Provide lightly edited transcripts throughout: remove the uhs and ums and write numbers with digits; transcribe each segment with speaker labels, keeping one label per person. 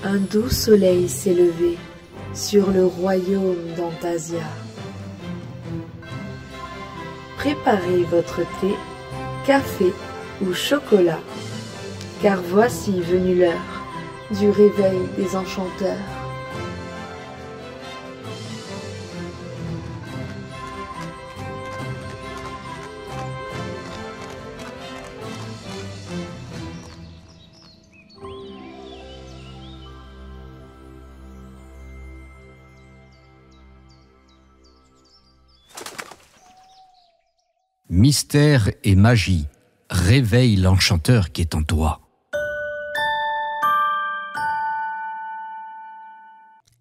Speaker 1: Un doux soleil s'est levé sur le royaume d'Antasia. Préparez votre thé, café ou chocolat, car voici venue l'heure du réveil des enchanteurs.
Speaker 2: Mystère et magie, réveille l'enchanteur qui est en toi.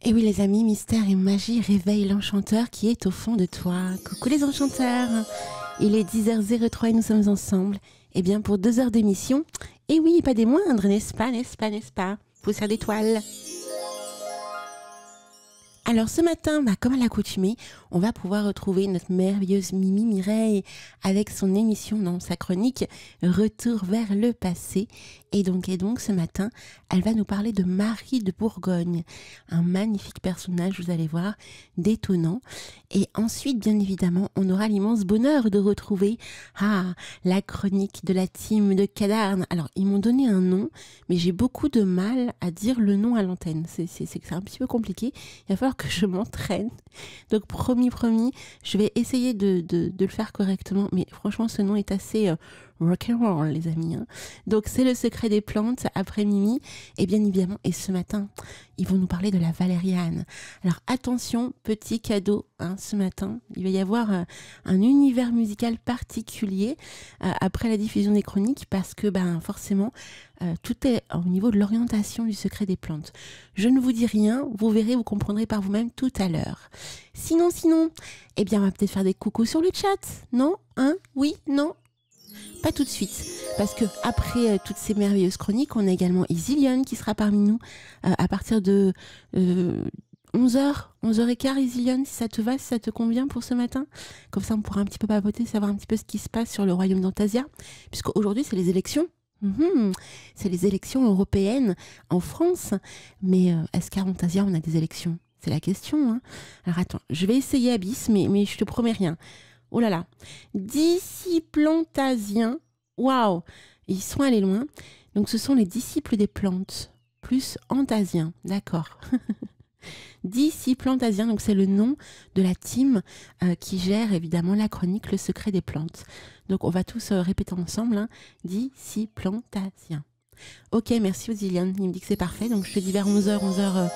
Speaker 3: Et oui les amis, mystère et magie, réveille l'enchanteur qui est au fond de toi. Coucou les enchanteurs, il est 10h03 et nous sommes ensemble. Et bien pour 2 heures d'émission, et oui, pas des moindres, n'est-ce pas, poussière d'étoiles. Alors ce matin, comme à l'accoutumée, on va pouvoir retrouver notre merveilleuse Mimi Mireille avec son émission, sa chronique Retour vers le passé. Et donc ce matin, elle va nous parler de Marie de Bourgogne, un magnifique personnage, vous allez voir, détonnant. Et ensuite, bien évidemment, on aura l'immense bonheur de retrouver la chronique de la team de Cadarn. Alors, ils m'ont donné un nom, mais j'ai beaucoup de mal à dire le nom à l'antenne. C'est un petit peu compliqué. Il va falloir que je m'entraîne. Donc, promis, je vais essayer de le faire correctement. Mais franchement, ce nom est assez rock'n'roll, les amis. Donc, c'est le secret des plantes après Mimi. Et bien évidemment, et ce matin, ils vont nous parler de la valériane. Alors, attention, petit cadeau, ce matin. Il va y avoir un univers musical particulier après la diffusion des chroniques parce que, forcément, tout est au niveau de l'orientation du secret des plantes. Je ne vous dis rien, vous verrez, vous comprendrez par vous-même tout à l'heure. Sinon, eh bien, on va peut-être faire des coucous sur le chat. Non? Oui? Non? Pas tout de suite, parce que après toutes ces merveilleuses chroniques, on a également Isilion qui sera parmi nous à partir de 11h, 11h15, Isilion, si ça te va, si ça te convient pour ce matin. Comme ça, on pourra un petit peu papoter, savoir un petit peu ce qui se passe sur le royaume d'Antasia, puisqu'aujourd'hui, c'est les élections. C'est les élections européennes en France. Mais est-ce qu'à Antasia, on a des élections? C'est la question. Alors attends, je vais essayer Abyss, mais je te promets rien. Oh là là, disciples antasiens, waouh, ils sont allés loin. Donc ce sont les disciples des plantes, plus antasiens, d'accord. Disciples antasiens, donc c'est le nom de la team qui gère évidemment la chronique Le secret des plantes. Donc on va tous répéter ensemble, disciples antasiens. Ok, merci Osiliane, il me dit que c'est parfait, donc je te dis vers 11h,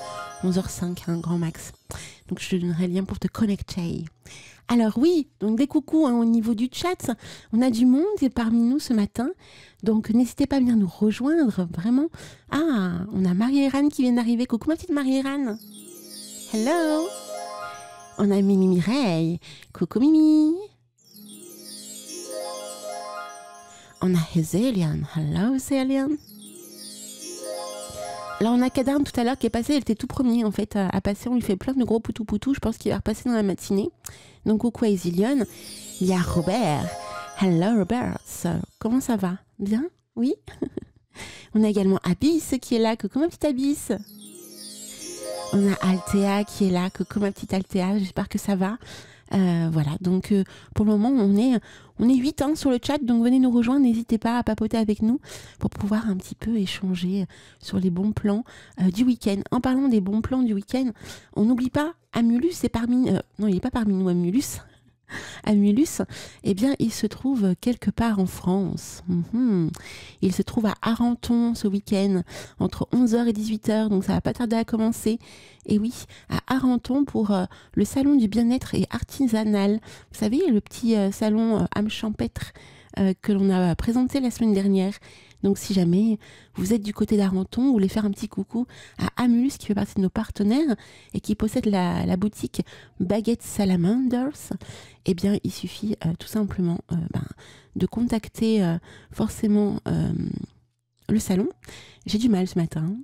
Speaker 3: 11h05, grand max. Donc je te donnerai le lien pour te connecter. Alors oui, donc des coucous au niveau du chat, on a du monde parmi nous ce matin, donc n'hésitez pas à venir nous rejoindre, vraiment. On a Marie-Hélène qui vient d'arriver, coucou ma petite Marie-Hélène. Hello. On a Mimi Mireille, coucou Mimi. On a Hézélian, hello Hézélian. Là, on a Cadarn tout à l'heure qui est passé, elle était tout premier en fait à passer, on lui fait plein de gros poutou-poutou, je pense qu'il va repasser dans la matinée. Donc coucou à Isilion. Il y a Robert. Hello Robert, comment ça va? Bien? Oui. On a également Abyss qui est là, coucou ma petite Abyss. On a Althea qui est là, coucou ma petite Althea, j'espère que ça va. Voilà, donc pour le moment on est 8 sur le chat, donc venez nous rejoindre, n'hésitez pas à papoter avec nous pour pouvoir un petit peu échanger sur les bons plans du week-end. En parlant des bons plans du week-end, on n'oublie pas Amulus est parmi non, il n'est pas parmi nous Amulus. Amulus, eh bien, il se trouve quelque part en France. Il se trouve à Arenton ce week-end, entre 11h et 18h, donc ça va pas tarder à commencer. Et oui, à Arenton pour le salon du bien-être et artisanal. Vous savez, le petit salon âme champêtre que l'on a présenté la semaine dernière. Donc si jamais vous êtes du côté d'Arenton, vous voulez faire un petit coucou à Amulus qui fait partie de nos partenaires et qui possède la boutique Baguette Salamanders, eh bien il suffit tout simplement de contacter forcément le salon. J'ai du mal ce matin.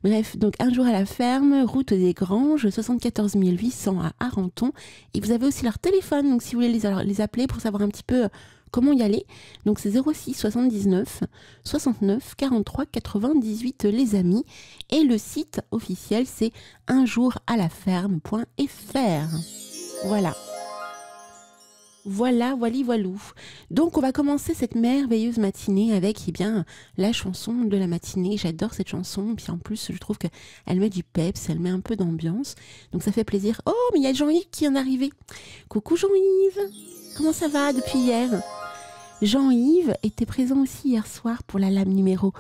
Speaker 3: Bref, donc un jour à la ferme, route des Granges, 74 800 à Arenton. Et vous avez aussi leur téléphone, donc si vous voulez les appeler pour savoir un petit peu Comment y aller? Donc c'est 06 79 69 43 98 les amis. Et le site officiel c'est unjouralaferme.fr. Voilà. Voilà, voilou. Donc on va commencer cette merveilleuse matinée avec la chanson de la matinée. J'adore cette chanson, puis en plus je trouve qu'elle met du peps, elle met un peu d'ambiance. Donc ça fait plaisir. Oh, mais il y a Jean-Yves qui vient d'arriver. Coucou Jean-Yves, comment ça va depuis hier? Jean-Yves était présent aussi hier soir pour la lame numéro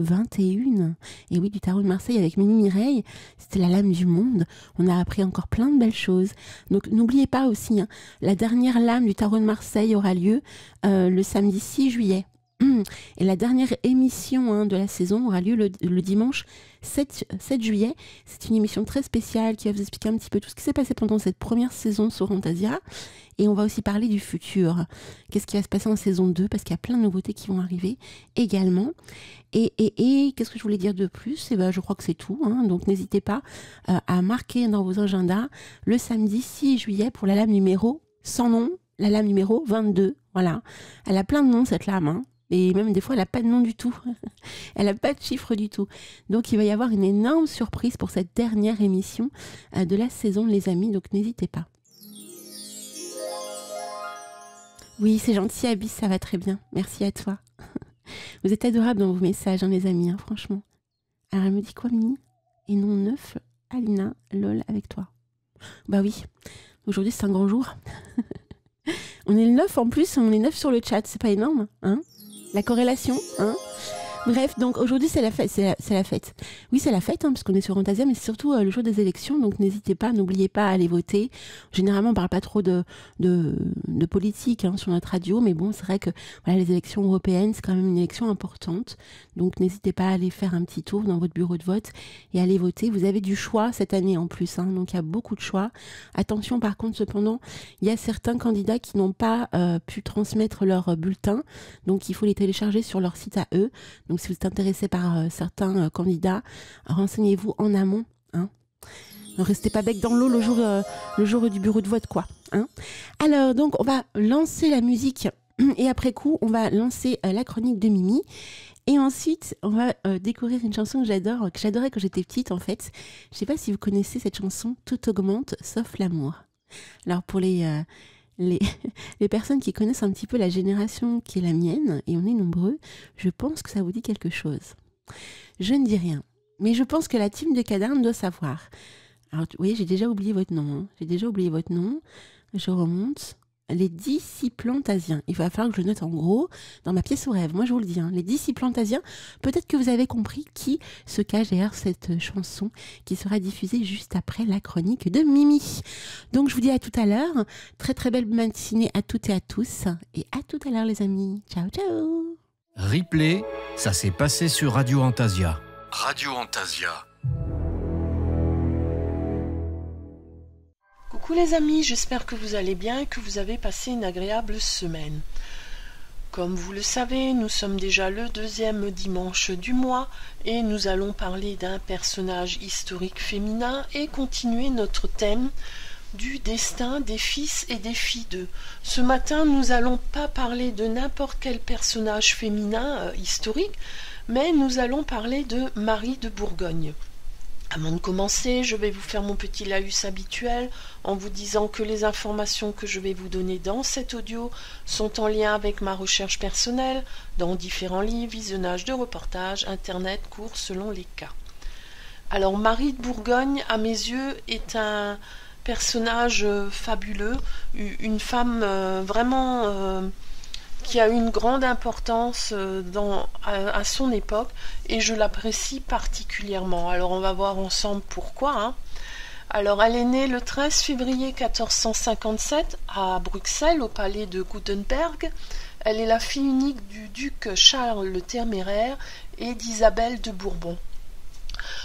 Speaker 3: 21. Et oui, du tarot de Marseille avec Mimi Mireille. C'était la lame du monde. On a appris encore plein de belles choses. Donc n'oubliez pas aussi, la dernière lame du tarot de Marseille aura lieu le samedi 6 juillet. Et la dernière émission de la saison aura lieu le dimanche 7 juillet. C'est une émission très spéciale qui va vous expliquer un petit peu tout ce qui s'est passé pendant cette première saison sur Fantasia. Et on va aussi parler du futur. Qu'est-ce qui va se passer en saison 2? Parce qu'il y a plein de nouveautés qui vont arriver également. Et qu'est-ce que je voulais dire de plus? Je crois que c'est tout. Donc n'hésitez pas à marquer dans vos agendas le samedi 6 juillet pour la lame numéro sans nom, la lame numéro 22. Voilà. Elle a plein de noms cette lame. Et même des fois, elle n'a pas de nom du tout. Elle n'a pas de chiffre du tout. Donc, il va y avoir une énorme surprise pour cette dernière émission de la saison, les amis. Donc, n'hésitez pas. Oui, c'est gentil, Abyss, ça va très bien. Merci à toi. Vous êtes adorables dans vos messages, les amis, franchement. Alors, elle me dit quoi, Mimi? Et non 9, Alina, lol, avec toi. Bah oui, aujourd'hui, c'est un grand jour. On est le 9 en plus, on est 9 sur le chat, c'est pas énorme, La corrélation, Bref, donc aujourd'hui c'est la fête, c'est la fête. Oui, c'est la fête, parce qu'on est sur Fantasia, mais c'est surtout le jour des élections, donc n'hésitez pas, n'oubliez pas à aller voter. Généralement, on parle pas trop de politique sur notre radio, mais bon, c'est vrai que les élections européennes, c'est quand même une élection importante. Donc n'hésitez pas à aller faire un petit tour dans votre bureau de vote et aller voter. Vous avez du choix cette année en plus, donc il y a beaucoup de choix. Attention par contre, cependant, il y a certains candidats qui n'ont pas pu transmettre leur bulletin, donc il faut les télécharger sur leur site à eux. Donc, si vous êtes intéressé par certains candidats, renseignez-vous en amont. Ne restez pas bec dans l'eau le jour du bureau de vote, quoi. Alors, donc, on va lancer la musique et après coup, on va lancer la chronique de Mimi. Et ensuite, on va découvrir une chanson que j'adorais quand j'étais petite, en fait. Je ne sais pas si vous connaissez cette chanson, Tout augmente sauf l'amour. Alors, pour les personnes qui connaissent un petit peu la génération qui est la mienne, et on est nombreux, je pense que ça vous dit quelque chose. Je ne dis rien, mais je pense que la team de Cadarne doit savoir. Alors, vous voyez, j'ai déjà oublié votre nom. Je remonte. Les Disciplantasiens. Il va falloir que je note en gros dans ma pièce au rêve. Moi, je vous le dis, les Disciplantasiens. Peut-être que vous avez compris qui se cache derrière cette chanson qui sera diffusée juste après la chronique de Mimi. Donc, je vous dis à tout à l'heure. Très, très belle matinée à toutes et à tous. Et à tout à l'heure, les amis. Ciao, ciao.
Speaker 2: Replay, ça s'est passé sur Radio Fantasia. Radio Fantasia.
Speaker 4: Coucou les amis, j'espère que vous allez bien et que vous avez passé une agréable semaine. Comme vous le savez, nous sommes déjà le 2e dimanche du mois et nous allons parler d'un personnage historique féminin et continuer notre thème du destin des fils et des filles d'eux. Ce matin, nous n'allons pas parler de n'importe quel personnage féminin historique, mais nous allons parler de Marie de Bourgogne. Avant de commencer, je vais vous faire mon petit laïus habituel en vous disant que les informations que je vais vous donner dans cet audio sont en lien avec ma recherche personnelle dans différents livres, visionnages de reportages, internet, cours selon les cas. Alors Marie de Bourgogne, à mes yeux, est un personnage fabuleux, une femme vraiment qui a une grande importance à son époque et je l'apprécie particulièrement. Alors on va voir ensemble pourquoi. Alors elle est née le 13 février 1457 à Bruxelles, au palais de Guttenberg. Elle est la fille unique du duc Charles le Téméraire et d'Isabelle de Bourbon.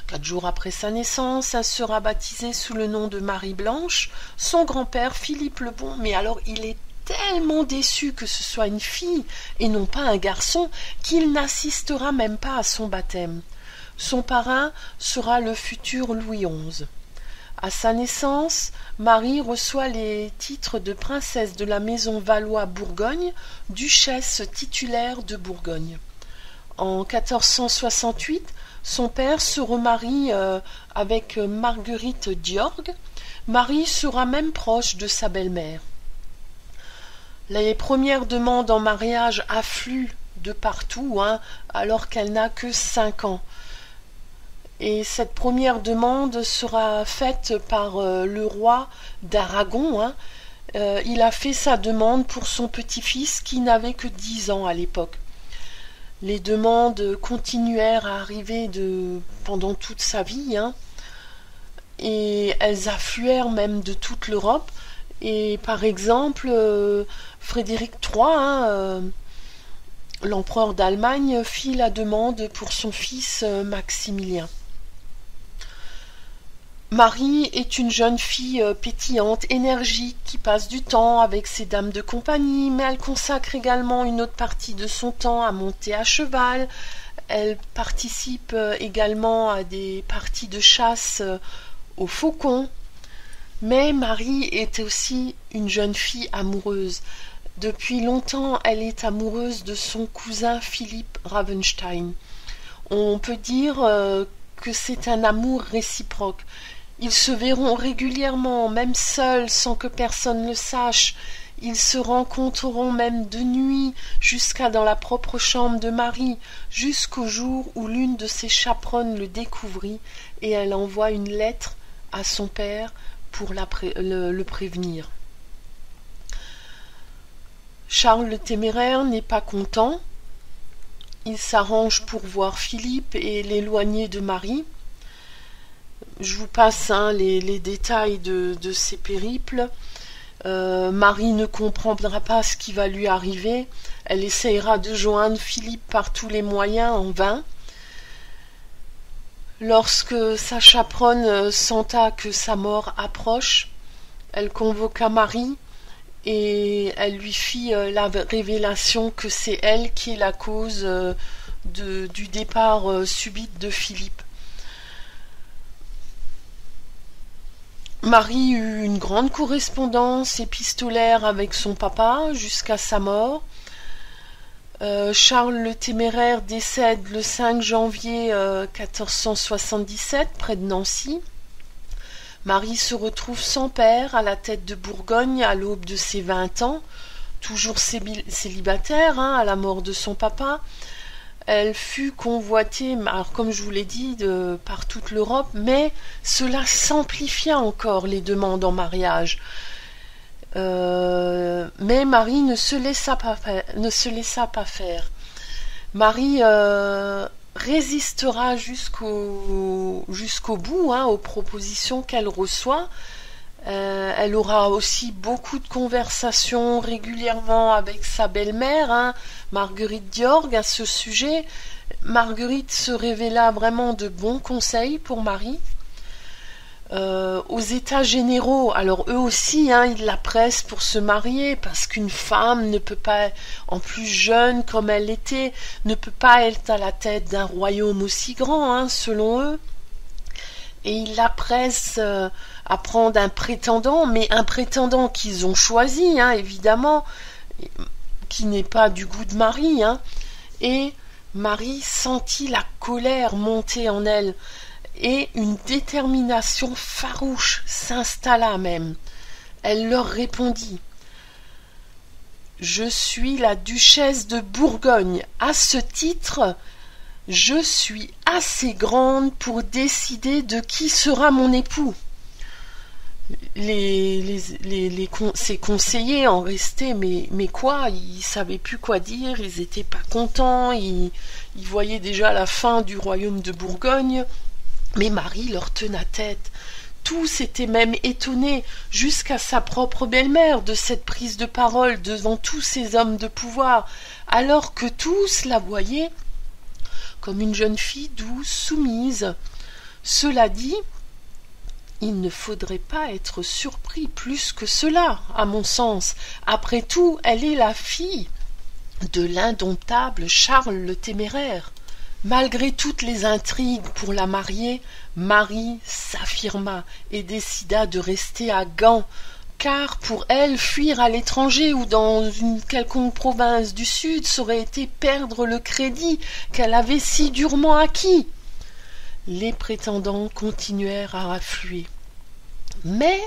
Speaker 4: 4 jours après sa naissance, elle sera baptisée sous le nom de Marie Blanche. Son grand-père, Philippe le Bon, mais alors il est tellement déçu que ce soit une fille et non pas un garçon qu'il n'assistera même pas à son baptême. Son parrain sera le futur Louis XI. À sa naissance, Marie reçoit les titres de princesse de la maison Valois-Bourgogne, duchesse titulaire de Bourgogne. En 1468, son père se remarie avec Marguerite d'Yorgue. Marie sera même proche de sa belle-mère. Les premières demandes en mariage affluent de partout, alors qu'elle n'a que 5 ans. Et cette première demande sera faite par le roi d'Aragon. Il a fait sa demande pour son petit-fils qui n'avait que 10 ans à l'époque. Les demandes continuèrent à arriver pendant toute sa vie, et elles affluèrent même de toute l'Europe. Et par exemple, Frédéric III, l'empereur d'Allemagne, fit la demande pour son fils Maximilien. Marie est une jeune fille pétillante, énergique, qui passe du temps avec ses dames de compagnie, mais elle consacre également une autre partie de son temps à monter à cheval. Elle participe également à des parties de chasse aux faucons. Mais Marie est aussi une jeune fille amoureuse. Depuis longtemps, elle est amoureuse de son cousin Philippe Ravenstein. On peut dire que c'est un amour réciproque. Ils se verront régulièrement, même seuls, sans que personne le sache. Ils se rencontreront même de nuit, jusqu'à dans la propre chambre de Marie, jusqu'au jour où l'une de ses chaperonnes le découvrit, et elle envoie une lettre à son père pour le prévenir. Charles le Téméraire n'est pas content. Il s'arrange pour voir Philippe et l'éloigner de Marie. Je vous passe les détails de ces périples. Marie ne comprendra pas ce qui va lui arriver. Elle essayera de joindre Philippe par tous les moyens, en vain. Lorsque sa chaperonne senta que sa mort approche, elle convoqua Marie et elle lui fit la révélation que c'est elle qui est la cause du départ subit de Philippe. Marie eut une grande correspondance épistolaire avec son papa jusqu'à sa mort. Charles le Téméraire décède le 5 janvier 1477 près de Nancy. Marie se retrouve sans père à la tête de Bourgogne à l'aube de ses 20 ans, toujours célibataire à la mort de son papa. Elle fut convoitée, alors comme je vous l'ai dit, par toute l'Europe, mais cela s'amplifia encore les demandes en mariage. Mais Marie ne se laissa pas faire. Marie résistera jusqu'au bout aux propositions qu'elle reçoit. Elle aura aussi beaucoup de conversations régulièrement avec sa belle-mère, Marguerite d'Yorgue, à ce sujet. Marguerite se révéla vraiment de bons conseils pour Marie. Aux états généraux, alors eux aussi, ils la pressent pour se marier, parce qu'une femme ne peut pas, en plus jeune comme elle l'était, ne peut pas être à la tête d'un royaume aussi grand, selon eux. Et ils la pressent à prendre un prétendant, mais un prétendant qu'ils ont choisi, évidemment, qui n'est pas du goût de Marie. Et Marie sentit la colère monter en elle, et une détermination farouche s'installa même. Elle leur répondit: « Je suis la duchesse de Bourgogne. À ce titre, je suis assez grande pour décider de qui sera mon époux. » Ses conseillers en restaient, mais quoi, ils savaient plus quoi dire, ils étaient pas contents, ils voyaient déjà la fin du royaume de Bourgogne. Mais Marie leur tenait tête. Tous étaient même étonnés, jusqu'à sa propre belle-mère, de cette prise de parole devant tous ces hommes de pouvoir, alors que tous la voyaient comme une jeune fille douce, soumise. Cela dit, il ne faudrait pas être surpris plus que cela, à mon sens. Après tout, elle est la fille de l'indomptable Charles le Téméraire. Malgré toutes les intrigues pour la marier, Marie s'affirma et décida de rester à Gand, car pour elle, fuir à l'étranger ou dans une quelconque province du Sud, ça aurait été perdre le crédit qu'elle avait si durement acquis. Les prétendants continuèrent à affluer. Mais,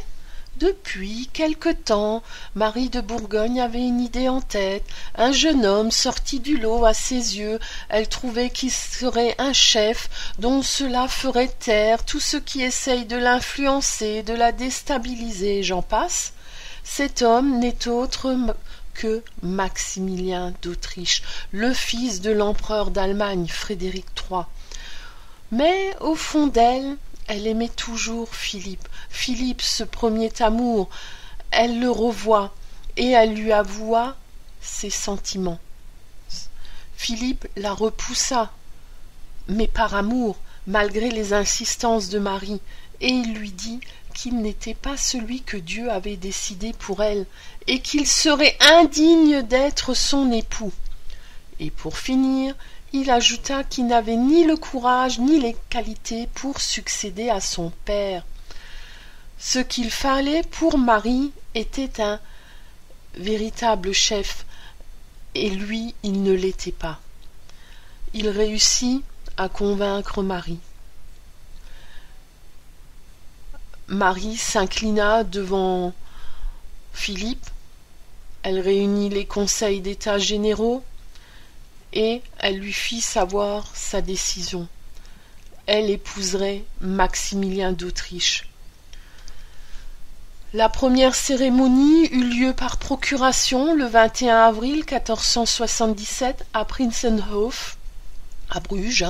Speaker 4: depuis quelque temps, Marie de Bourgogne avait une idée en tête. Un jeune homme sorti du lot à ses yeux. Elle trouvait qu'il serait un chef dont cela ferait taire tout ce qui essaye de l'influencer, de la déstabiliser, j'en passe. Cet homme n'est autre que Maximilien d'Autriche, le fils de l'empereur d'Allemagne, Frédéric III. Mais au fond d'elle, elle aimait toujours Philippe. Philippe, ce premier amour, elle le revoit et elle lui avoua ses sentiments. Philippe la repoussa, mais par amour, malgré les insistances de Marie, et il lui dit qu'il n'était pas celui que Dieu avait décidé pour elle, et qu'il serait indigne d'être son époux. Et pour finir, il ajouta qu'il n'avait ni le courage ni les qualités pour succéder à son père. Ce qu'il fallait pour Marie était un véritable chef, et lui, il ne l'était pas. Il réussit à convaincre Marie. Marie s'inclina devant Philippe. Elle réunit les conseils d'État généraux et elle lui fit savoir sa décision. Elle épouserait Maximilien d'Autriche. La première cérémonie eut lieu par procuration le 21 avril 1477 à Prinzenhof, à Bruges.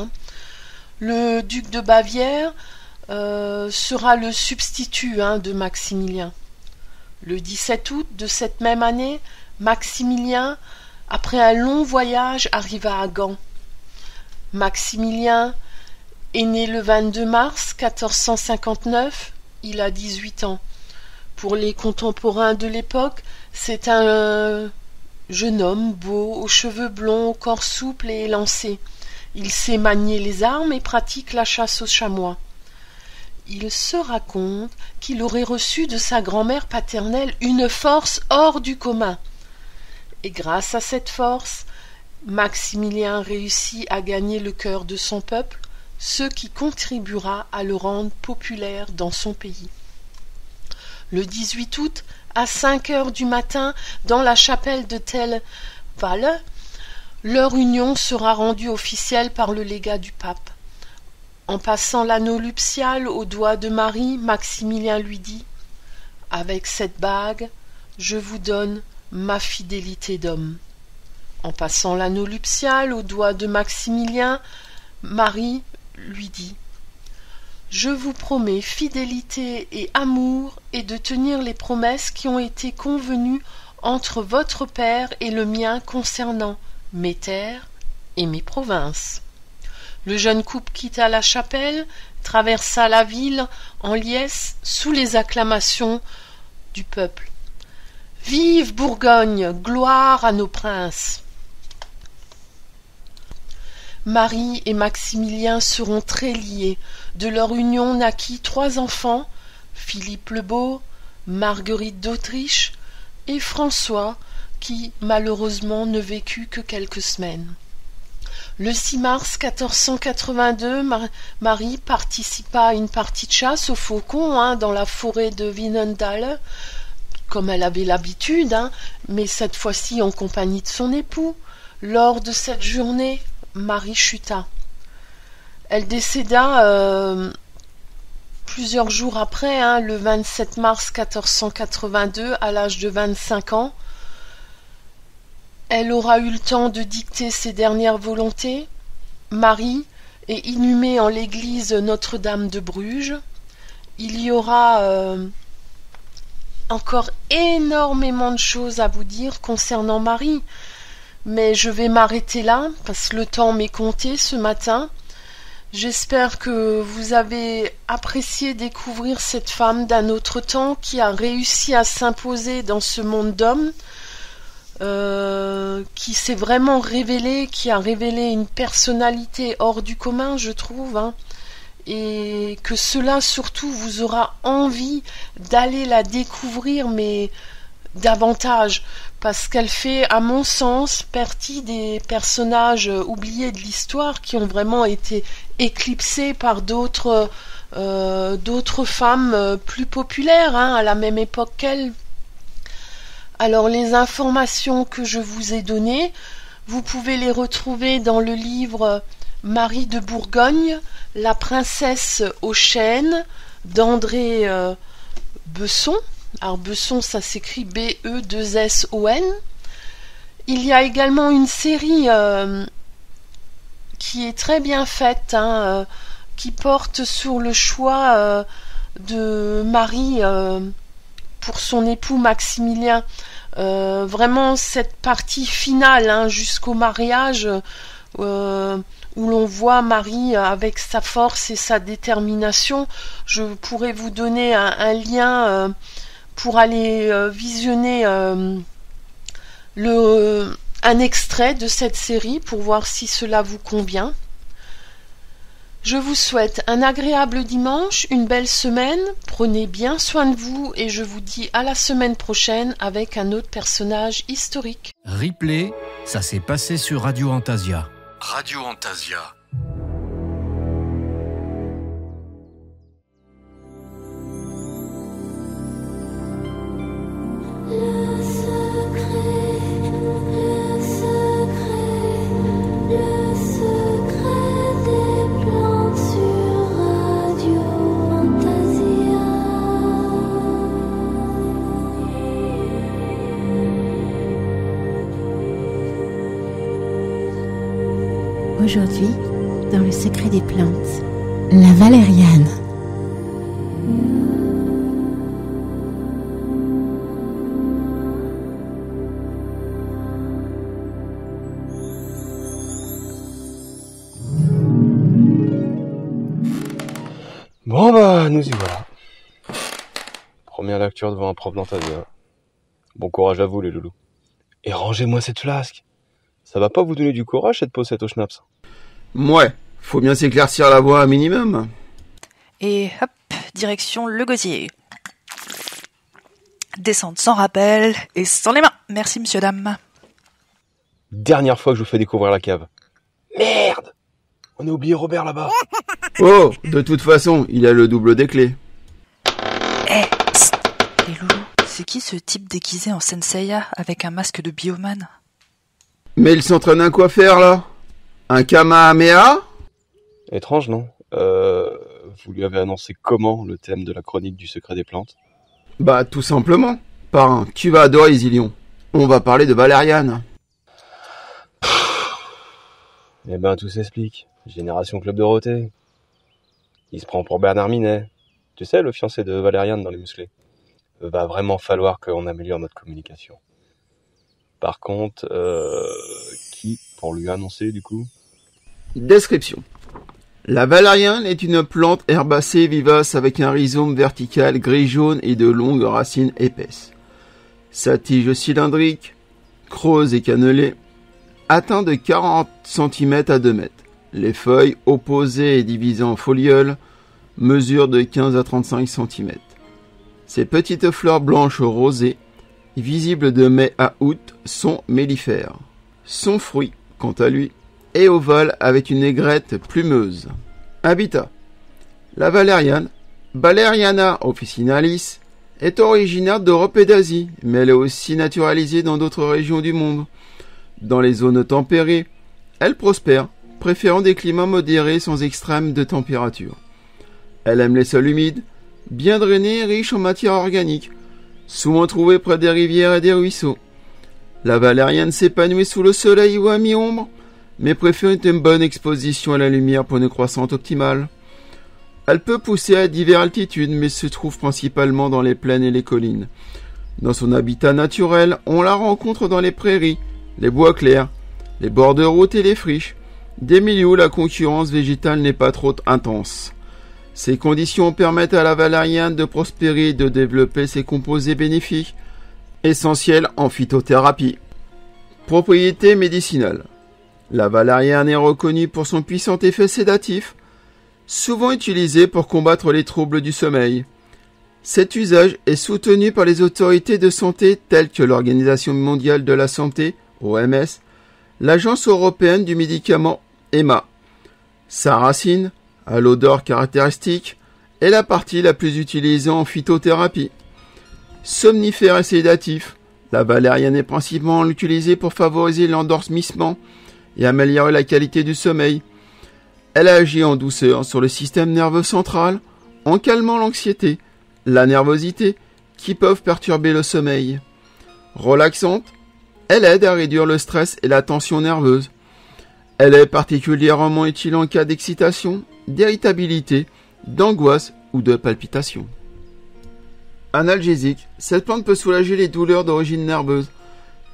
Speaker 4: Le duc de Bavière sera le substitut de Maximilien. Le 17 août de cette même année, Maximilien, après un long voyage, arriva à Gand. Maximilien est né le 22 mars 1459, il a 18 ans. Pour les contemporains de l'époque, c'est un jeune homme beau, aux cheveux blonds, au corps souple et élancé. Il sait manier les armes et pratique la chasse aux chamois. Il se raconte qu'il aurait reçu de sa grand-mère paternelle une force hors du commun. Et grâce à cette force, Maximilien réussit à gagner le cœur de son peuple, ce qui contribuera à le rendre populaire dans son pays. Le 18 août, à 5 heures du matin, dans la chapelle de Tell-Walle, leur union sera rendue officielle par le légat du pape. En passant l'anneau nuptial au doigt de Marie, Maximilien lui dit « Avec cette bague, je vous donne ma fidélité d'homme. » En passant l'anneau nuptial au doigt de Maximilien, Marie lui dit « Je vous promets fidélité et amour et de tenir les promesses qui ont été convenues entre votre père et le mien concernant mes terres et mes provinces. » Le jeune couple quitta la chapelle, traversa la ville en liesse sous les acclamations du peuple. Vive Bourgogne, gloire à nos princes! Marie et Maximilien seront très liés. De leur union naquit 3 enfants, Philippe le Beau, Marguerite d'Autriche et François, qui malheureusement ne vécut que quelques semaines. Le 6 mars 1482, Marie participa à une partie de chasse au faucon dans la forêt de Vinendale, comme elle avait l'habitude, mais cette fois-ci en compagnie de son époux. Lors de cette journée, Marie chuta. Elle décéda plusieurs jours après, le 27 mars 1482, à l'âge de 25 ans. Elle aura eu le temps de dicter ses dernières volontés. Marie est inhumée en l'église Notre-Dame de Bruges. Il y aura encore énormément de choses à vous dire concernant Marie, mais je vais m'arrêter là parce que le temps m'est compté ce matin. J'espère que vous avez apprécié découvrir cette femme d'un autre temps qui a réussi à s'imposer dans ce monde d'hommes. qui s'est vraiment révélée, qui a révélé une personnalité hors du commun, je trouve, hein, et que cela surtout vous aura envie d'aller la découvrir, mais davantage, parce qu'elle fait, à mon sens, partie des personnages oubliés de l'histoire qui ont vraiment été éclipsés par d'autres femmes plus populaires, hein, à la même époque qu'elle. Alors les informations que je vous ai données, vous pouvez les retrouver dans le livre Marie de Bourgogne, la princesse aux chênes d'André Besson. Alors Besson, ça s'écrit B-E-2-S-O-N. Il y a également une série qui est très bien faite, hein, qui porte sur le choix de Marie pour son époux Maximilien. Vraiment cette partie finale, hein, jusqu'au mariage, où l'on voit Marie avec sa force et sa détermination. Je pourrais vous donner un lien pour aller visionner un extrait de cette série pour voir si cela vous convient. Je vous souhaite un agréable dimanche, une belle semaine, prenez bien soin de vous et je vous dis à la semaine prochaine avec un autre personnage historique.
Speaker 2: Ripley, ça s'est passé sur Radio Antasia. Radio Antasia.
Speaker 3: Aujourd'hui, dans le secret des plantes, la valériane.
Speaker 5: Bon bah, nous y voilà. Première lecture devant un prof d'Antasia. Bon courage à vous les loulous. Et rangez-moi cette flasque. Ça va pas vous donner du courage cette possette au schnaps?
Speaker 6: Ouais, faut bien s'éclaircir la voie un minimum.
Speaker 7: Et hop, direction le gosier. Descente sans rappel et sans les mains. Merci monsieur dame.
Speaker 5: Dernière fois que je vous fais découvrir la cave. Merde! On a oublié Robert là-bas.
Speaker 6: Oh, de toute façon, il a le double des clés.
Speaker 7: Psst, les loulous, c'est qui ce type déguisé en Senseiya avec un masque de bioman?
Speaker 6: Mais il s'entraîne à quoi faire là? Un Kamehameha?
Speaker 5: Étrange, non? Vous lui avez annoncé comment le thème de la chronique du secret des plantes?
Speaker 6: Bah tout simplement, parrain, tu vas adorer Zillion. On va parler de Valériane.
Speaker 5: Eh ben tout s'explique. Génération Club Dorothée. Il se prend pour Bernard Minet. Tu sais, le fiancé de Valériane dans Les Musclés. Va vraiment falloir qu'on améliore notre communication. Par contre, qui pour lui annoncer du coup?
Speaker 6: Description. La valériane est une plante herbacée vivace avec un rhizome vertical gris-jaune et de longues racines épaisses. Sa tige cylindrique, creuse et cannelée, atteint de 40 cm à 2 mètres. Les feuilles, opposées et divisées en folioles, mesurent de 15 à 35 cm. Ces petites fleurs blanches rosées, visibles de mai à août, sont mellifères. Son fruit, quant à lui, est ovale avec une aigrette plumeuse. Habitat. La valériane, Valeriana officinalis, est originaire d'Europe et d'Asie, mais elle est aussi naturalisée dans d'autres régions du monde. Dans les zones tempérées, elle prospère, préférant des climats modérés sans extrême de température. Elle aime les sols humides, bien drainés et riches en matière organique, souvent trouvés près des rivières et des ruisseaux. La valériane s'épanouit sous le soleil ou à mi-ombre, mais préfère une bonne exposition à la lumière pour une croissance optimale. Elle peut pousser à diverses altitudes, mais se trouve principalement dans les plaines et les collines. Dans son habitat naturel, on la rencontre dans les prairies, les bois clairs, les bords de route et les friches, des milieux où la concurrence végétale n'est pas trop intense. Ces conditions permettent à la valériane de prospérer et de développer ses composés bénéfiques, essentiels en phytothérapie. Propriété médicinale. La valériane est reconnue pour son puissant effet sédatif, souvent utilisé pour combattre les troubles du sommeil. Cet usage est soutenu par les autorités de santé telles que l'Organisation mondiale de la santé, OMS, l'Agence européenne du médicament, EMA. Sa racine, à l'odeur caractéristique, est la partie la plus utilisée en phytothérapie. Somnifère et sédatif, la valériane est principalement utilisée pour favoriser l'endormissement et améliorer la qualité du sommeil. Elle agit en douceur sur le système nerveux central, en calmant l'anxiété, la nervosité, qui peuvent perturber le sommeil. Relaxante, elle aide à réduire le stress et la tension nerveuse. Elle est particulièrement utile en cas d'excitation, d'irritabilité, d'angoisse ou de palpitation. Analgésique, cette plante peut soulager les douleurs d'origine nerveuse,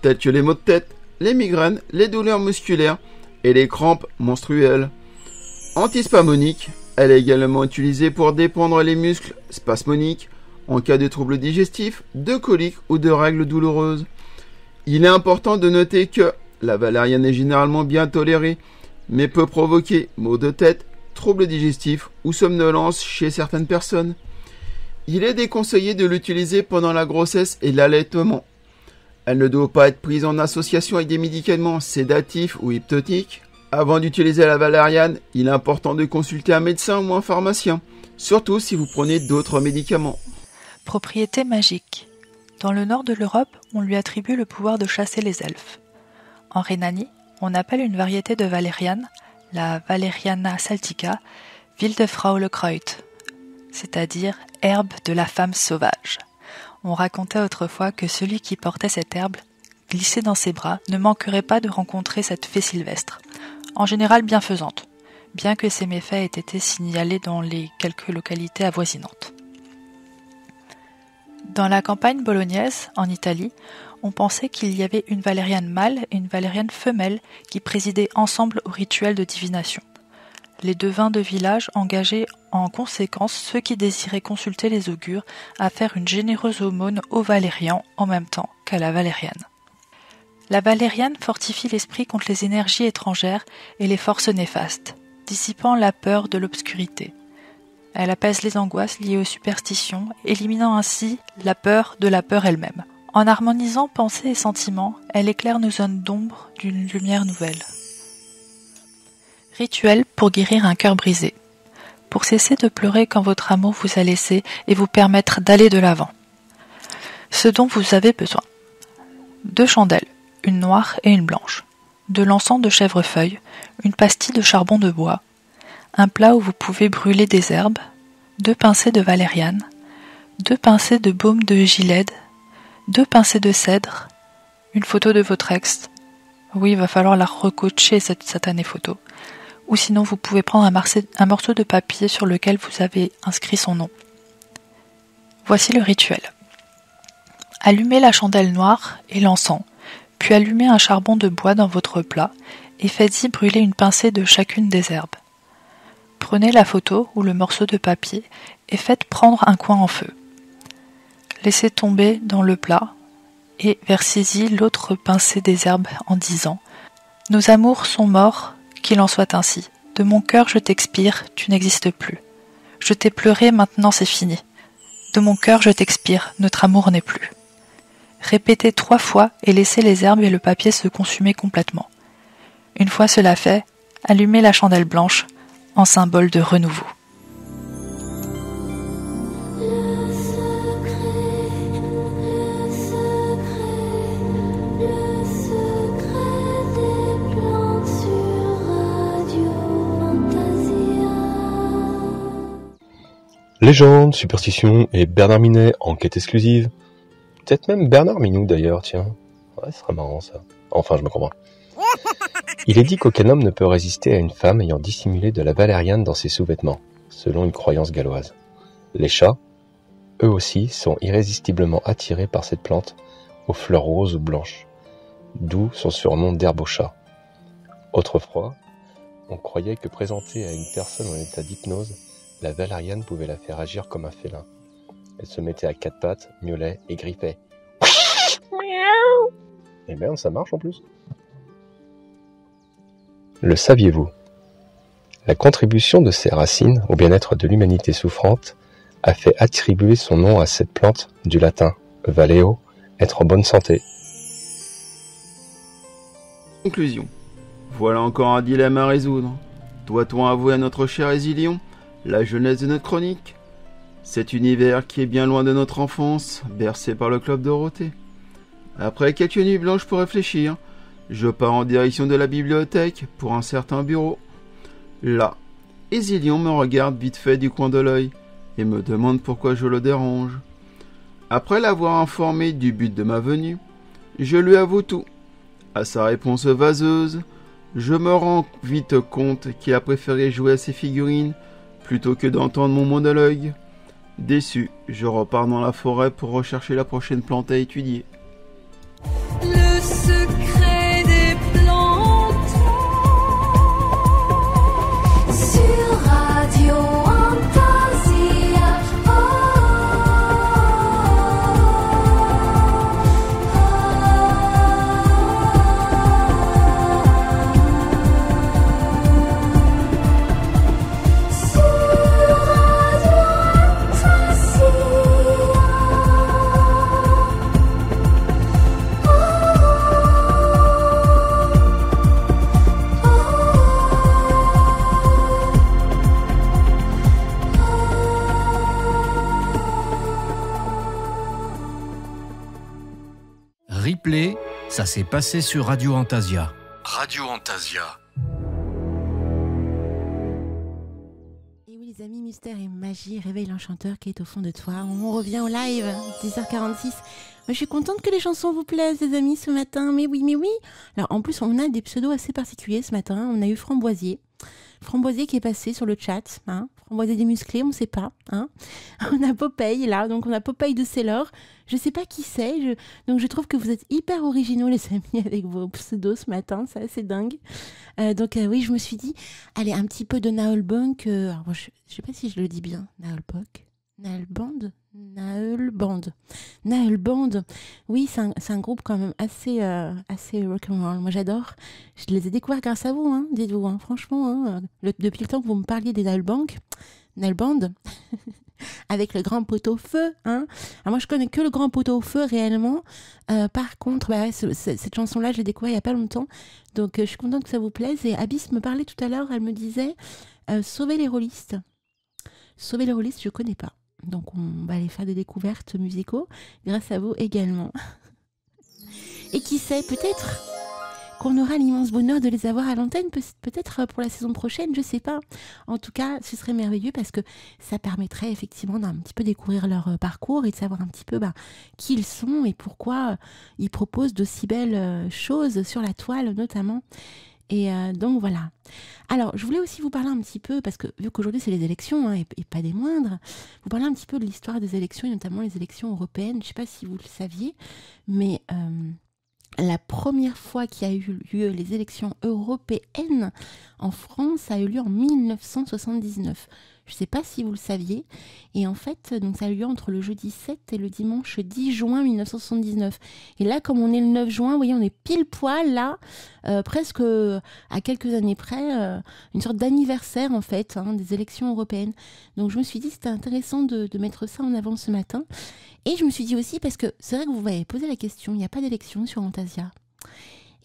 Speaker 6: telles que les maux de tête, les migraines, les douleurs musculaires et les crampes menstruelles. Antispasmodique, elle est également utilisée pour détendre les muscles spasmodiques en cas de troubles digestifs, de coliques ou de règles douloureuses. Il est important de noter que la valériane est généralement bien tolérée, mais peut provoquer maux de tête, troubles digestifs ou somnolence chez certaines personnes. Il est déconseillé de l'utiliser pendant la grossesse et l'allaitement. Elle ne doit pas être prise en association avec des médicaments sédatifs ou hypnotiques. Avant d'utiliser la valériane, il est important de consulter un médecin ou un pharmacien, surtout si vous prenez d'autres médicaments.
Speaker 7: Propriété magique. Dans le nord de l'Europe, on lui attribue le pouvoir de chasser les elfes. En Rhénanie, on appelle une variété de valériane, la Valeriana saltica, Wildefraulenkreuz, c'est-à-dire herbe de la femme sauvage. On racontait autrefois que celui qui portait cette herbe, glissée dans ses bras, ne manquerait pas de rencontrer cette fée sylvestre, en général bienfaisante, bien que ses méfaits aient été signalés dans les quelques localités avoisinantes. Dans la campagne bolognaise, en Italie, on pensait qu'il y avait une valériane mâle et une valériane femelle qui présidaient ensemble au rituel de divination. Les devins de village engageaient en conséquence ceux qui désiraient consulter les augures à faire une généreuse aumône au valérian en même temps qu'à la valériane. La valériane fortifie l'esprit contre les énergies étrangères et les forces néfastes, dissipant la peur de l'obscurité. Elle apaise les angoisses liées aux superstitions, éliminant ainsi la peur de la peur elle-même. En harmonisant pensée et sentiments, elle éclaire nos zones d'ombre d'une lumière nouvelle. Rituel pour guérir un cœur brisé. Pour cesser de pleurer quand votre amour vous a laissé et vous permettre d'aller de l'avant. Ce dont vous avez besoin. 2 chandelles, une noire et une blanche. De l'encens de chèvrefeuille, une pastille de charbon de bois, un plat où vous pouvez brûler des herbes, 2 pincées de valériane, 2 pincées de baume de gilède, 2 pincées de cèdre, une photo de votre ex. Oui, il va falloir la recoacher cette satanée photo. Ou sinon vous pouvez prendre un morceau de papier sur lequel vous avez inscrit son nom. Voici le rituel. Allumez la chandelle noire et l'encens, puis allumez un charbon de bois dans votre plat et faites-y brûler une pincée de chacune des herbes. Prenez la photo ou le morceau de papier et faites prendre un coin en feu. Laissez tomber dans le plat et versez-y l'autre pincée des herbes en disant « Nos amours sont morts, qu'il en soit ainsi. De mon cœur je t'expire, tu n'existes plus. Je t'ai pleuré, maintenant c'est fini. De mon cœur je t'expire, notre amour n'est plus. » Répétez 3 fois et laissez les herbes et le papier se consumer complètement. Une fois cela fait, allumez la chandelle blanche en symbole de renouveau.
Speaker 5: Légende, superstition et Bernard Minet, enquête exclusive. Peut-être même Bernard Minou d'ailleurs, tiens. Ouais, ce serait marrant ça. Enfin, je me comprends. Il est dit qu'aucun homme ne peut résister à une femme ayant dissimulé de la valériane dans ses sous-vêtements, selon une croyance galloise. Les chats, eux aussi, sont irrésistiblement attirés par cette plante, aux fleurs roses ou blanches, d'où son surnom d'herbe au chat. Autrefois, on croyait que présentée à une personne en état d'hypnose, la valériane pouvait la faire agir comme un félin. Elle se mettait à 4 pattes, miaulait et griffait. Eh merde, ça marche en plus. Le saviez-vous? La contribution de ces racines au bien-être de l'humanité souffrante a fait attribuer son nom à cette plante du latin valeo, être en bonne santé.
Speaker 6: Conclusion. Voilà encore un dilemme à résoudre. Doit-on avouer à notre cher Hésilion la jeunesse de notre chronique? Cet univers qui est bien loin de notre enfance, bercé par le Club Dorothée. Après quelques nuits blanches pour réfléchir, je pars en direction de la bibliothèque pour un certain bureau. Là, Hésilion me regarde vite fait du coin de l'œil et me demande pourquoi je le dérange. Après l'avoir informé du but de ma venue, je lui avoue tout. À sa réponse vaseuse, je me rends vite compte qu'il a préféré jouer à ses figurines plutôt que d'entendre mon monologue. Déçu, je repars dans la forêt pour rechercher la prochaine plante à étudier.
Speaker 8: Le secret des plantes sur Radio Fantasia.
Speaker 2: Replay, ça s'est passé sur Radio Fantasia. Radio Fantasia.
Speaker 3: Et oui les amis, mystère et magie, réveille l'enchanteur qui est au fond de toi. On revient au live, 10h46. Je suis contente que les chansons vous plaisent les amis ce matin, mais oui. Alors en plus on a des pseudos assez particuliers ce matin, on a eu Framboisier qui est passé sur le chat, hein. Framboisier des musclés, on ne sait pas, hein. On a Popeye là, donc on a Popeye de Sailor, je ne sais pas qui c'est, donc je trouve que vous êtes hyper originaux les amis avec vos pseudos ce matin, c'est assez dingue. Oui, je me suis dit, allez, un petit peu de Naëlbunk, alors moi, je ne sais pas si je le dis bien, Naëlband. Oui, c'est un groupe quand même assez rock'n'roll. Moi, j'adore. Je les ai découverts grâce à vous, hein, dites-vous. Hein, franchement, hein, depuis le temps que vous me parliez des Naëlband, avec le grand poteau feu. Hein. Alors moi, je connais que le grand poteau feu réellement. Par contre, cette chanson-là, je l'ai découverte il n'y a pas longtemps. Donc, je suis contente que ça vous plaise. Et Abyss me parlait tout à l'heure. Elle me disait Sauver les rôlistes. Sauver les rôlistes, je ne connais pas. Donc on va aller faire des découvertes musicaux grâce à vous également. Et qui sait, peut-être qu'on aura l'immense bonheur de les avoir à l'antenne, peut-être pour la saison prochaine, je sais pas. En tout cas, ce serait merveilleux parce que ça permettrait effectivement d'un petit peu découvrir leur parcours et de savoir un petit peu qui ils sont et pourquoi ils proposent d'aussi belles choses sur la toile notamment. Et donc voilà. Alors, je voulais aussi vous parler un petit peu, parce que vu qu'aujourd'hui c'est les élections, hein, et pas des moindres, vous parler un petit peu de l'histoire des élections, et notamment les élections européennes. Je ne sais pas si vous le saviez, mais la première fois qu'il y a eu lieu les élections européennes en France, ça a eu lieu en 1979. Je ne sais pas si vous le saviez. Et en fait, donc ça a eu lieu entre le jeudi 7 et le dimanche 10 juin 1979. Et là, comme on est le 9 juin, vous voyez, on est pile poil là, presque à quelques années près, une sorte d'anniversaire en fait, hein, des élections européennes. Donc je me suis dit que c'était intéressant de mettre ça en avant ce matin. Et je me suis dit aussi, parce que c'est vrai que vous m'avez posé la question, il n'y a pas d'élection sur Fantasia.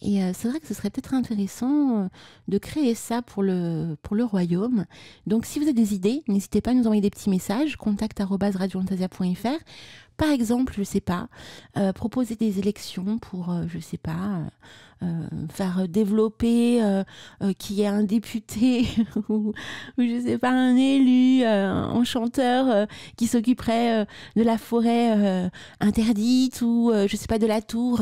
Speaker 3: Et c'est vrai que ce serait peut-être intéressant de créer ça pour le royaume. Donc si vous avez des idées, n'hésitez pas à nous envoyer des petits messages, contact@radiofantasia.fr. Par exemple, je ne sais pas, proposer des élections pour, je ne sais pas, faire développer qu'il y ait un député ou je ne sais pas, un élu, un chanteur qui s'occuperait de la forêt interdite ou, je ne sais pas, de la tour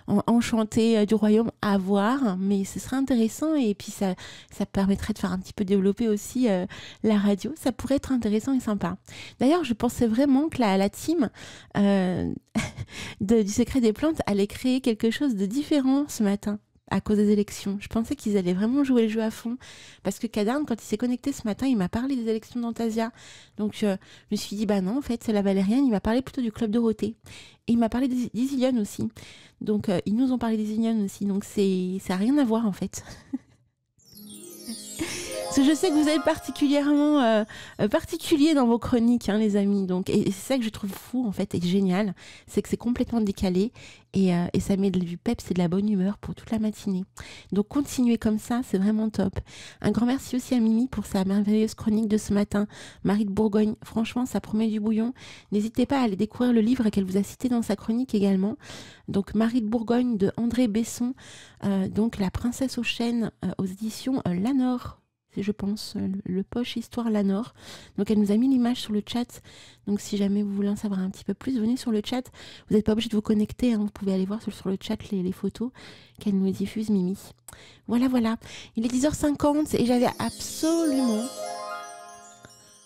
Speaker 3: enchantée du royaume à voir. Mais ce serait intéressant et puis ça permettrait de faire un petit peu développer aussi la radio. Ça pourrait être intéressant et sympa. D'ailleurs, je pensais vraiment que la team du secret des plantes allait créer quelque chose de différent ce matin. à cause des élections. Je pensais qu'ils allaient vraiment jouer le jeu à fond. Parce que Cadarn, quand il s'est connecté ce matin, il m'a parlé des élections d'Antasia. Donc je me suis dit, bah non, en fait, c'est la Valériane. Il m'a parlé plutôt du Club Dorothée. Et il m'a parlé des Isilionnes aussi. Donc ils nous ont parlé des Isilionnes aussi. Donc ça n'a rien à voir en fait. Parce que je sais que vous êtes particulièrement particulier dans vos chroniques, hein, les amis. Donc, et c'est ça que je trouve fou, en fait, et génial. C'est que c'est complètement décalé et ça met du peps et de la bonne humeur pour toute la matinée. Donc, continuez comme ça, c'est vraiment top. Un grand merci aussi à Mimi pour sa merveilleuse chronique de ce matin. Marie de Bourgogne, franchement, ça promet du bouillon. N'hésitez pas à aller découvrir le livre qu'elle vous a cité dans sa chronique également. Donc, Marie de Bourgogne de André Besson, donc La princesse aux chênes aux éditions Lanor. Je pense, le poche Histoire Lanor. Donc elle nous a mis l'image sur le chat. Donc si jamais vous voulez en savoir un petit peu plus, venez sur le chat. Vous n'êtes pas obligé de vous connecter, hein. Vous pouvez aller voir sur le chat les photos qu'elle nous diffuse, Mimi. Voilà. Il est 10h50 et j'avais absolument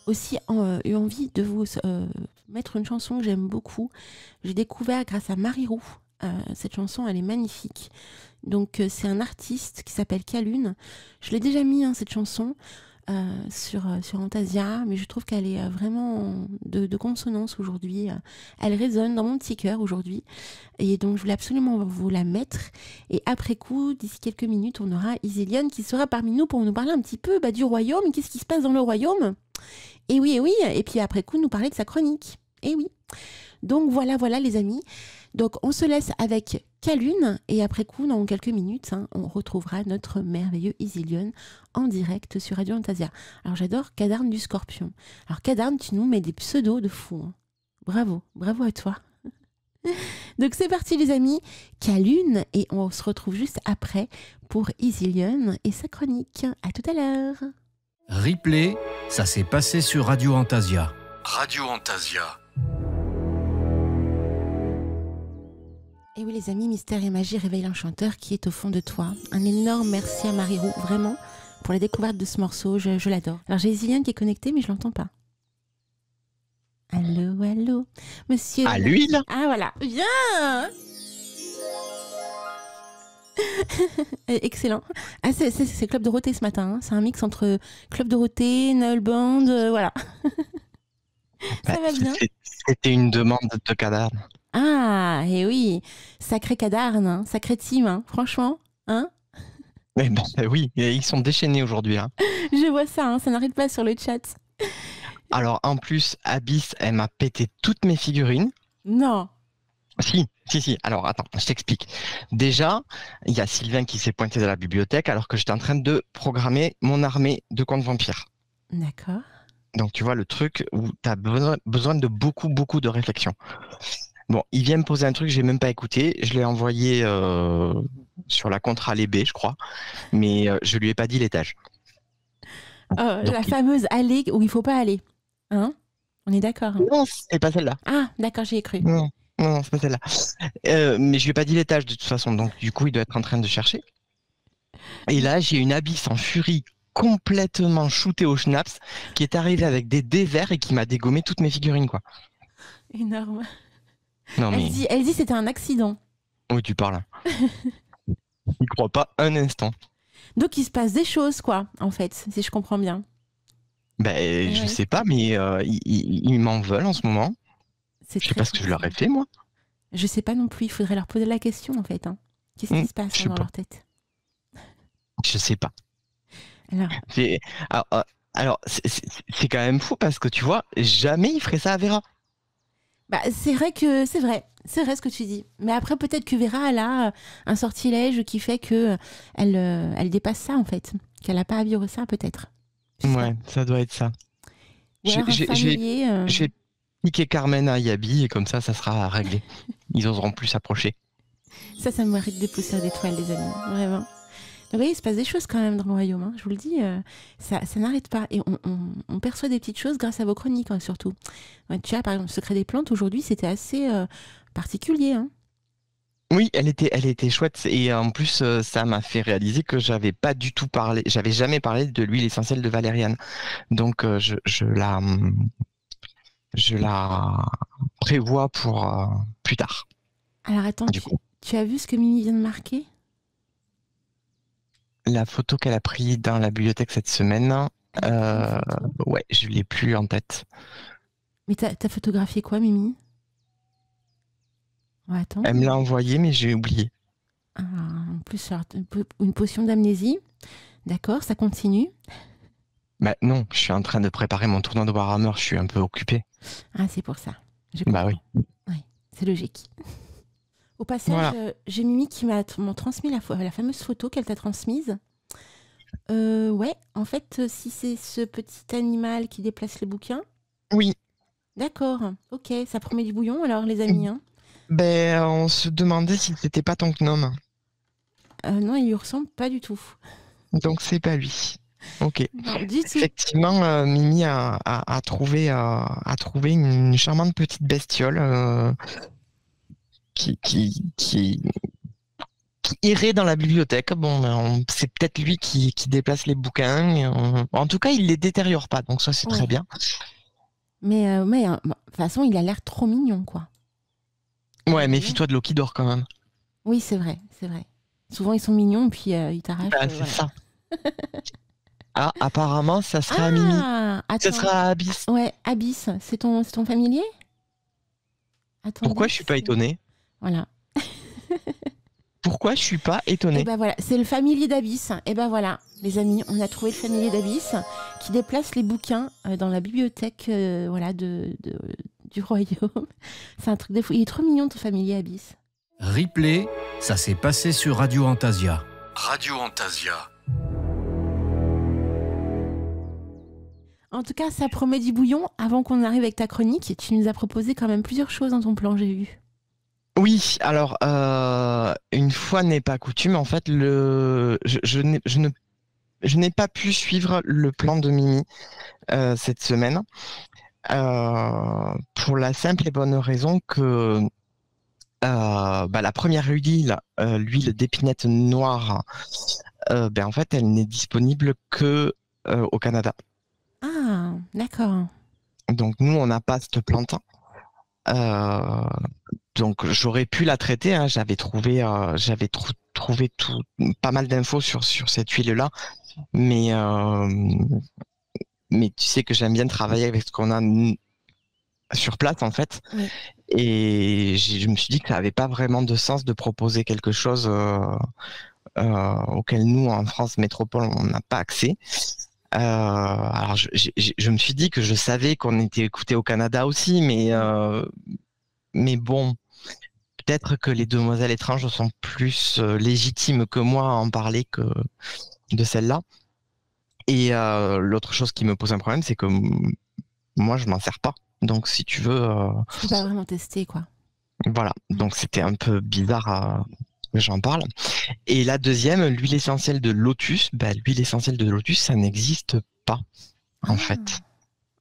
Speaker 3: aussi eu envie de vous mettre une chanson que j'aime beaucoup. J'ai découvert grâce à Marie Roux. Cette chanson, elle est magnifique. Donc c'est un artiste qui s'appelle Calune. Je l'ai déjà mis, hein, cette chanson sur Antasia, mais je trouve qu'elle est vraiment de consonance aujourd'hui. Elle résonne dans mon petit cœur aujourd'hui, et donc je voulais absolument vous la mettre. Et après coup, d'ici quelques minutes, on aura Isilionne qui sera parmi nous pour nous parler un petit peu du royaume. Qu'est-ce qui se passe dans le royaume? Et oui, et puis après coup, nous parler de sa chronique. Et oui. Donc voilà les amis. Donc on se laisse avec Calune et après coup, dans quelques minutes, hein, on retrouvera notre merveilleux Isilionne en direct sur Radio Antasia. Alors j'adore Cadarn du Scorpion. Alors Cadarn, tu nous mets des pseudos de fou. Hein. Bravo à toi. Donc c'est parti les amis, Calune, et on se retrouve juste après pour Isilionne et sa chronique. À tout à l'heure.
Speaker 2: Replay, ça s'est passé sur Radio Antasia. Radio Antasia.
Speaker 3: Et oui les amis, Mystère et Magie réveille l'enchanteur qui est au fond de toi. Un énorme merci à Marie Roux, vraiment, pour la découverte de ce morceau, je l'adore. Alors j'ai Isilionne qui est connectée mais je l'entends pas. Allô, monsieur...
Speaker 9: À l'huile.
Speaker 3: Ah voilà, viens. Excellent. Ah c'est Club Dorothée ce matin, hein. C'est un mix entre Club Dorothée, Noël Band, voilà. Ça va bien.
Speaker 9: C'était une demande de Cadarn.
Speaker 3: Ah, et oui, sacré Cadarn, hein, sacré team, hein, franchement, hein.
Speaker 9: Mais ben, oui, ils sont déchaînés aujourd'hui. Hein.
Speaker 3: Je vois ça, hein, ça n'arrête pas sur le chat.
Speaker 9: Alors en plus, Abyss, elle m'a pété toutes mes figurines.
Speaker 3: Non.
Speaker 9: Si. Alors attends, je t'explique. Déjà, il y a Sylvain qui s'est pointé dans la bibliothèque alors que j'étais en train de programmer mon armée de contes vampires.
Speaker 3: D'accord.
Speaker 9: Donc tu vois le truc où tu as besoin de beaucoup de réflexion. Bon, il vient me poser un truc, j'ai même pas écouté. Je l'ai envoyé sur la contre-allée B, je crois, mais je lui ai pas dit l'étage.
Speaker 3: Donc, la fameuse allée où il faut pas aller, hein? On est d'accord?
Speaker 9: Non, c'est pas celle-là.
Speaker 3: Ah, d'accord, j'y ai cru.
Speaker 9: Non, c'est pas celle-là. Mais je lui ai pas dit l'étage de toute façon, donc du coup, il doit être en train de chercher. Et là, j'ai une Abyss en furie complètement shootée au schnapps qui est arrivée avec des dés verts et qui m'a dégommé toutes mes figurines, quoi.
Speaker 3: Énorme.
Speaker 9: Non, mais...
Speaker 3: Elle dit c'était un accident.
Speaker 9: Oui, tu parles. Il croit pas un instant.
Speaker 3: Donc il se passe des choses, quoi, en fait, si je comprends bien.
Speaker 9: Ben, je sais pas, mais ils m'en veulent en ce moment. Je sais pas ce que je leur ai fait, moi.
Speaker 3: Je sais pas non plus, il faudrait leur poser la question, en fait. Hein. Qu'est-ce qui se passe dans leur tête?
Speaker 9: Je sais pas.
Speaker 3: Alors,
Speaker 9: c'est quand même fou parce que tu vois, jamais il ferait ça à Vera.
Speaker 3: Bah, c'est vrai ce que tu dis. Mais après, peut-être que Vera, elle a un sortilège qui fait que elle dépasse ça, en fait. Qu'elle n'a pas à vivre ça, peut-être.
Speaker 9: Ouais, ça doit être ça. J'ai piqué Carmen à Yabi et comme ça sera réglé. Ils oseront plus s'approcher.
Speaker 3: Ça me mérite des poussières d'étoiles, les amis. Vraiment. Donc, oui, il se passe des choses quand même dans le royaume, hein. Je vous le dis, ça n'arrête pas. Et on perçoit des petites choses grâce à vos chroniques, hein, surtout. Ouais, tu vois, par exemple, le secret des plantes, aujourd'hui, c'était assez particulier. Hein.
Speaker 9: Oui, elle était chouette. Et en plus, ça m'a fait réaliser que j'avais jamais parlé de l'huile essentielle de valériane. Donc, je la prévois pour plus tard.
Speaker 3: Alors, attends, tu as vu ce que Mimi vient de marquer?
Speaker 9: la photo qu'elle a prise dans la bibliothèque cette semaine, ouais, je l'ai plus en tête.
Speaker 3: Mais t'as photographié quoi, Mimi? Ouais, attends.
Speaker 9: Elle me l'a envoyé, mais j'ai oublié.
Speaker 3: Ah, en plus, alors, une potion d'amnésie. D'accord, ça continue.
Speaker 9: Bah non, je suis en train de préparer mon tournoi de Warhammer, je suis un peu occupé.
Speaker 3: Ah, c'est pour ça.
Speaker 9: Bah oui.
Speaker 3: Ouais, c'est logique. Au passage,
Speaker 9: Voilà.
Speaker 3: j'ai Mimi qui m'a transmis la fameuse photo qu'elle t'a transmise. Ouais, en fait, si c'est ce petit animal qui déplace les bouquins.
Speaker 9: Oui.
Speaker 3: D'accord, ok, ça promet du bouillon alors, les amis. Hein.
Speaker 9: Ben, on se demandait si c'était pas ton gnome.
Speaker 3: Non, il lui ressemble pas du tout.
Speaker 9: Donc c'est pas lui. Ok.
Speaker 3: Non, du tout.
Speaker 9: Effectivement, Mimi a trouvé une charmante petite bestiole qui irait dans la bibliothèque. Bon, c'est peut-être lui qui déplace les bouquins. En tout cas, il les détériore pas, donc ça c'est très bien.
Speaker 3: Mais de toute façon, il a l'air trop mignon, quoi.
Speaker 9: Ouais, méfie-toi de l'eau qui dort quand même.
Speaker 3: Oui, c'est vrai, c'est vrai. Souvent, ils sont mignons, puis ils t'arrachent.
Speaker 9: Ah, c'est ça. Ah, apparemment, ça sera à Mimi.
Speaker 3: Attends.
Speaker 9: Ça sera à Abyss.
Speaker 3: Ouais, Abyss, c'est ton familier? Attends.
Speaker 9: Pourquoi je suis pas étonné?
Speaker 3: Voilà.
Speaker 9: Pourquoi je suis pas étonné?
Speaker 3: Et ben voilà, c'est le familier d'Abyss. Et ben voilà, les amis, on a trouvé le familier d'Abyss qui déplace les bouquins dans la bibliothèque voilà, du royaume. C'est un truc de fou. Il est trop mignon, ton familier Abyss.
Speaker 2: Replay, ça s'est passé sur Radio Antasia. Radio Antasia.
Speaker 3: En tout cas, ça promet du bouillon. Avant qu'on arrive avec ta chronique, tu nous as proposé quand même plusieurs choses dans ton plan, j'ai vu.
Speaker 9: Oui, alors une fois n'est pas coutume, en fait, je n'ai pas pu suivre le plan de Mimi cette semaine pour la simple et bonne raison que la première huile, l'huile d'épinette noire, en fait, elle n'est disponible que au Canada.
Speaker 3: Ah, d'accord.
Speaker 9: Donc nous, on n'a pas cette plante. Donc j'aurais pu la traiter. Hein. J'avais trouvé pas mal d'infos sur cette huile-là, mais tu sais que j'aime bien travailler avec ce qu'on a sur place en fait. Oui. Et je me suis dit que ça n'avait pas vraiment de sens de proposer quelque chose auquel nous en France métropole on n'a pas accès. Alors je me suis dit que je savais qu'on était écouté au Canada aussi, mais bon, peut-être que les demoiselles étranges sont plus légitimes que moi à en parler que de celle-là. Et l'autre chose qui me pose un problème, c'est que moi je m'en sers pas. Donc si tu veux,
Speaker 3: tu peux pas vraiment tester quoi.
Speaker 9: Voilà. Donc c'était un peu bizarre. J'en parle. Et la deuxième, l'huile essentielle de lotus. L'huile essentielle de lotus, ça n'existe pas, en fait.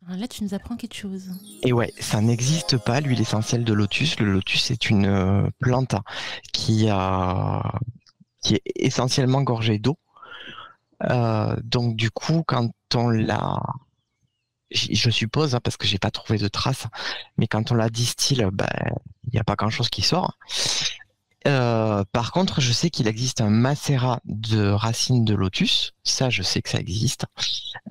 Speaker 3: Alors là, tu nous apprends quelque chose.
Speaker 9: Et ouais, ça n'existe pas, l'huile essentielle de lotus. Le lotus est une plante qui est essentiellement gorgée d'eau. Donc du coup, quand on la... Je suppose, hein, parce que j'ai pas trouvé de traces, mais quand on la distille, il n'y a pas grand-chose qui sort. Par contre, je sais qu'il existe un macérat de racines de lotus. Ça, je sais que ça existe.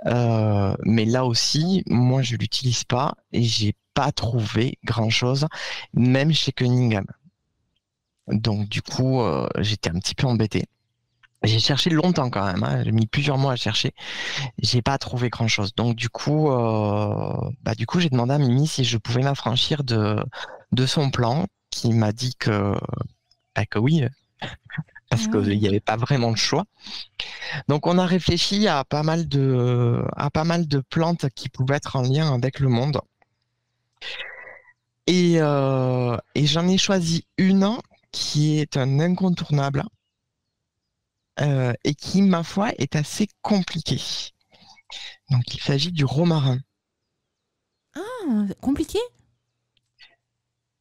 Speaker 9: Mais là aussi, moi, je l'utilise pas et j'ai pas trouvé grand-chose, même chez Cunningham. Donc, du coup, j'étais un petit peu embêté. J'ai cherché longtemps quand même. Hein. J'ai mis plusieurs mois à chercher. J'ai pas trouvé grand-chose. Donc, du coup, j'ai demandé à Mimi si je pouvais m'affranchir de son plan, qui m'a dit que oui, parce qu'il n'y avait pas vraiment de choix. Donc on a réfléchi à pas mal de plantes qui pouvaient être en lien avec le monde. Et j'en ai choisi une qui est un incontournable et qui, ma foi, est assez compliquée. Donc il s'agit du romarin.
Speaker 3: Ah, compliqué ?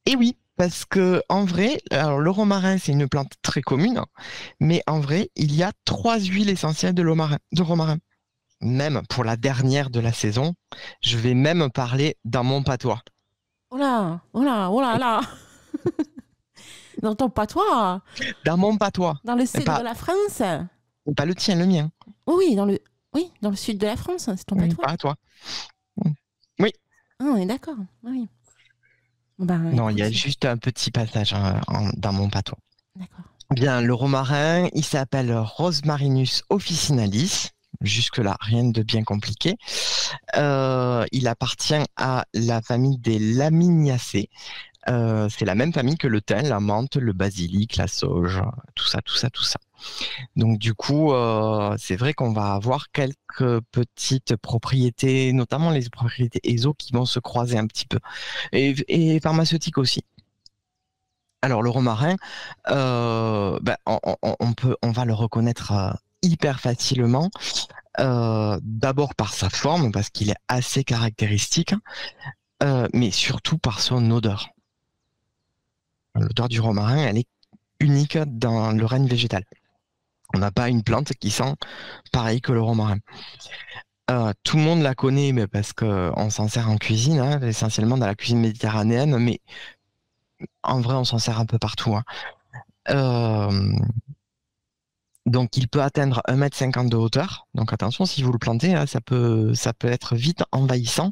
Speaker 9: Eh oui. Parce que en vrai, alors le romarin c'est une plante très commune, mais en vrai il y a 3 huiles essentielles de romarin. Même pour la dernière de la saison, je vais même parler dans mon patois.
Speaker 3: Oh là là. Dans ton patois.
Speaker 9: Dans mon patois.
Speaker 3: Dans le sud de la France.
Speaker 9: Pas le tien, le mien.
Speaker 3: Oui, dans le sud de la France, c'est ton patois.
Speaker 9: Pas à toi.
Speaker 3: Ah, on est d'accord. Oui. Bah,
Speaker 9: Non, il y a
Speaker 3: écoute,
Speaker 9: juste un petit passage dans mon patois.
Speaker 3: d'accord.
Speaker 9: Bien, le romarin, il s'appelle Rosmarinus officinalis. Jusque-là, rien de bien compliqué. Il appartient à la famille des Laminiacées. C'est la même famille que le thym, la menthe, le basilic, la sauge, tout ça. Donc du coup, c'est vrai qu'on va avoir quelques petites propriétés, notamment les propriétés ESO qui vont se croiser un petit peu, et pharmaceutiques aussi. Alors le romarin, on va le reconnaître hyper facilement. D'abord par sa forme, parce qu'il est assez caractéristique, mais surtout par son odeur. L'odeur du romarin, elle est unique dans le règne végétal. On n'a pas une plante qui sent pareil que le romarin. Tout le monde la connaît, mais parce qu'on s'en sert en cuisine, hein, essentiellement dans la cuisine méditerranéenne, mais en vrai, on s'en sert un peu partout. Donc, il peut atteindre 1,50 m de hauteur. Donc, attention, si vous le plantez, hein, ça peut être vite envahissant.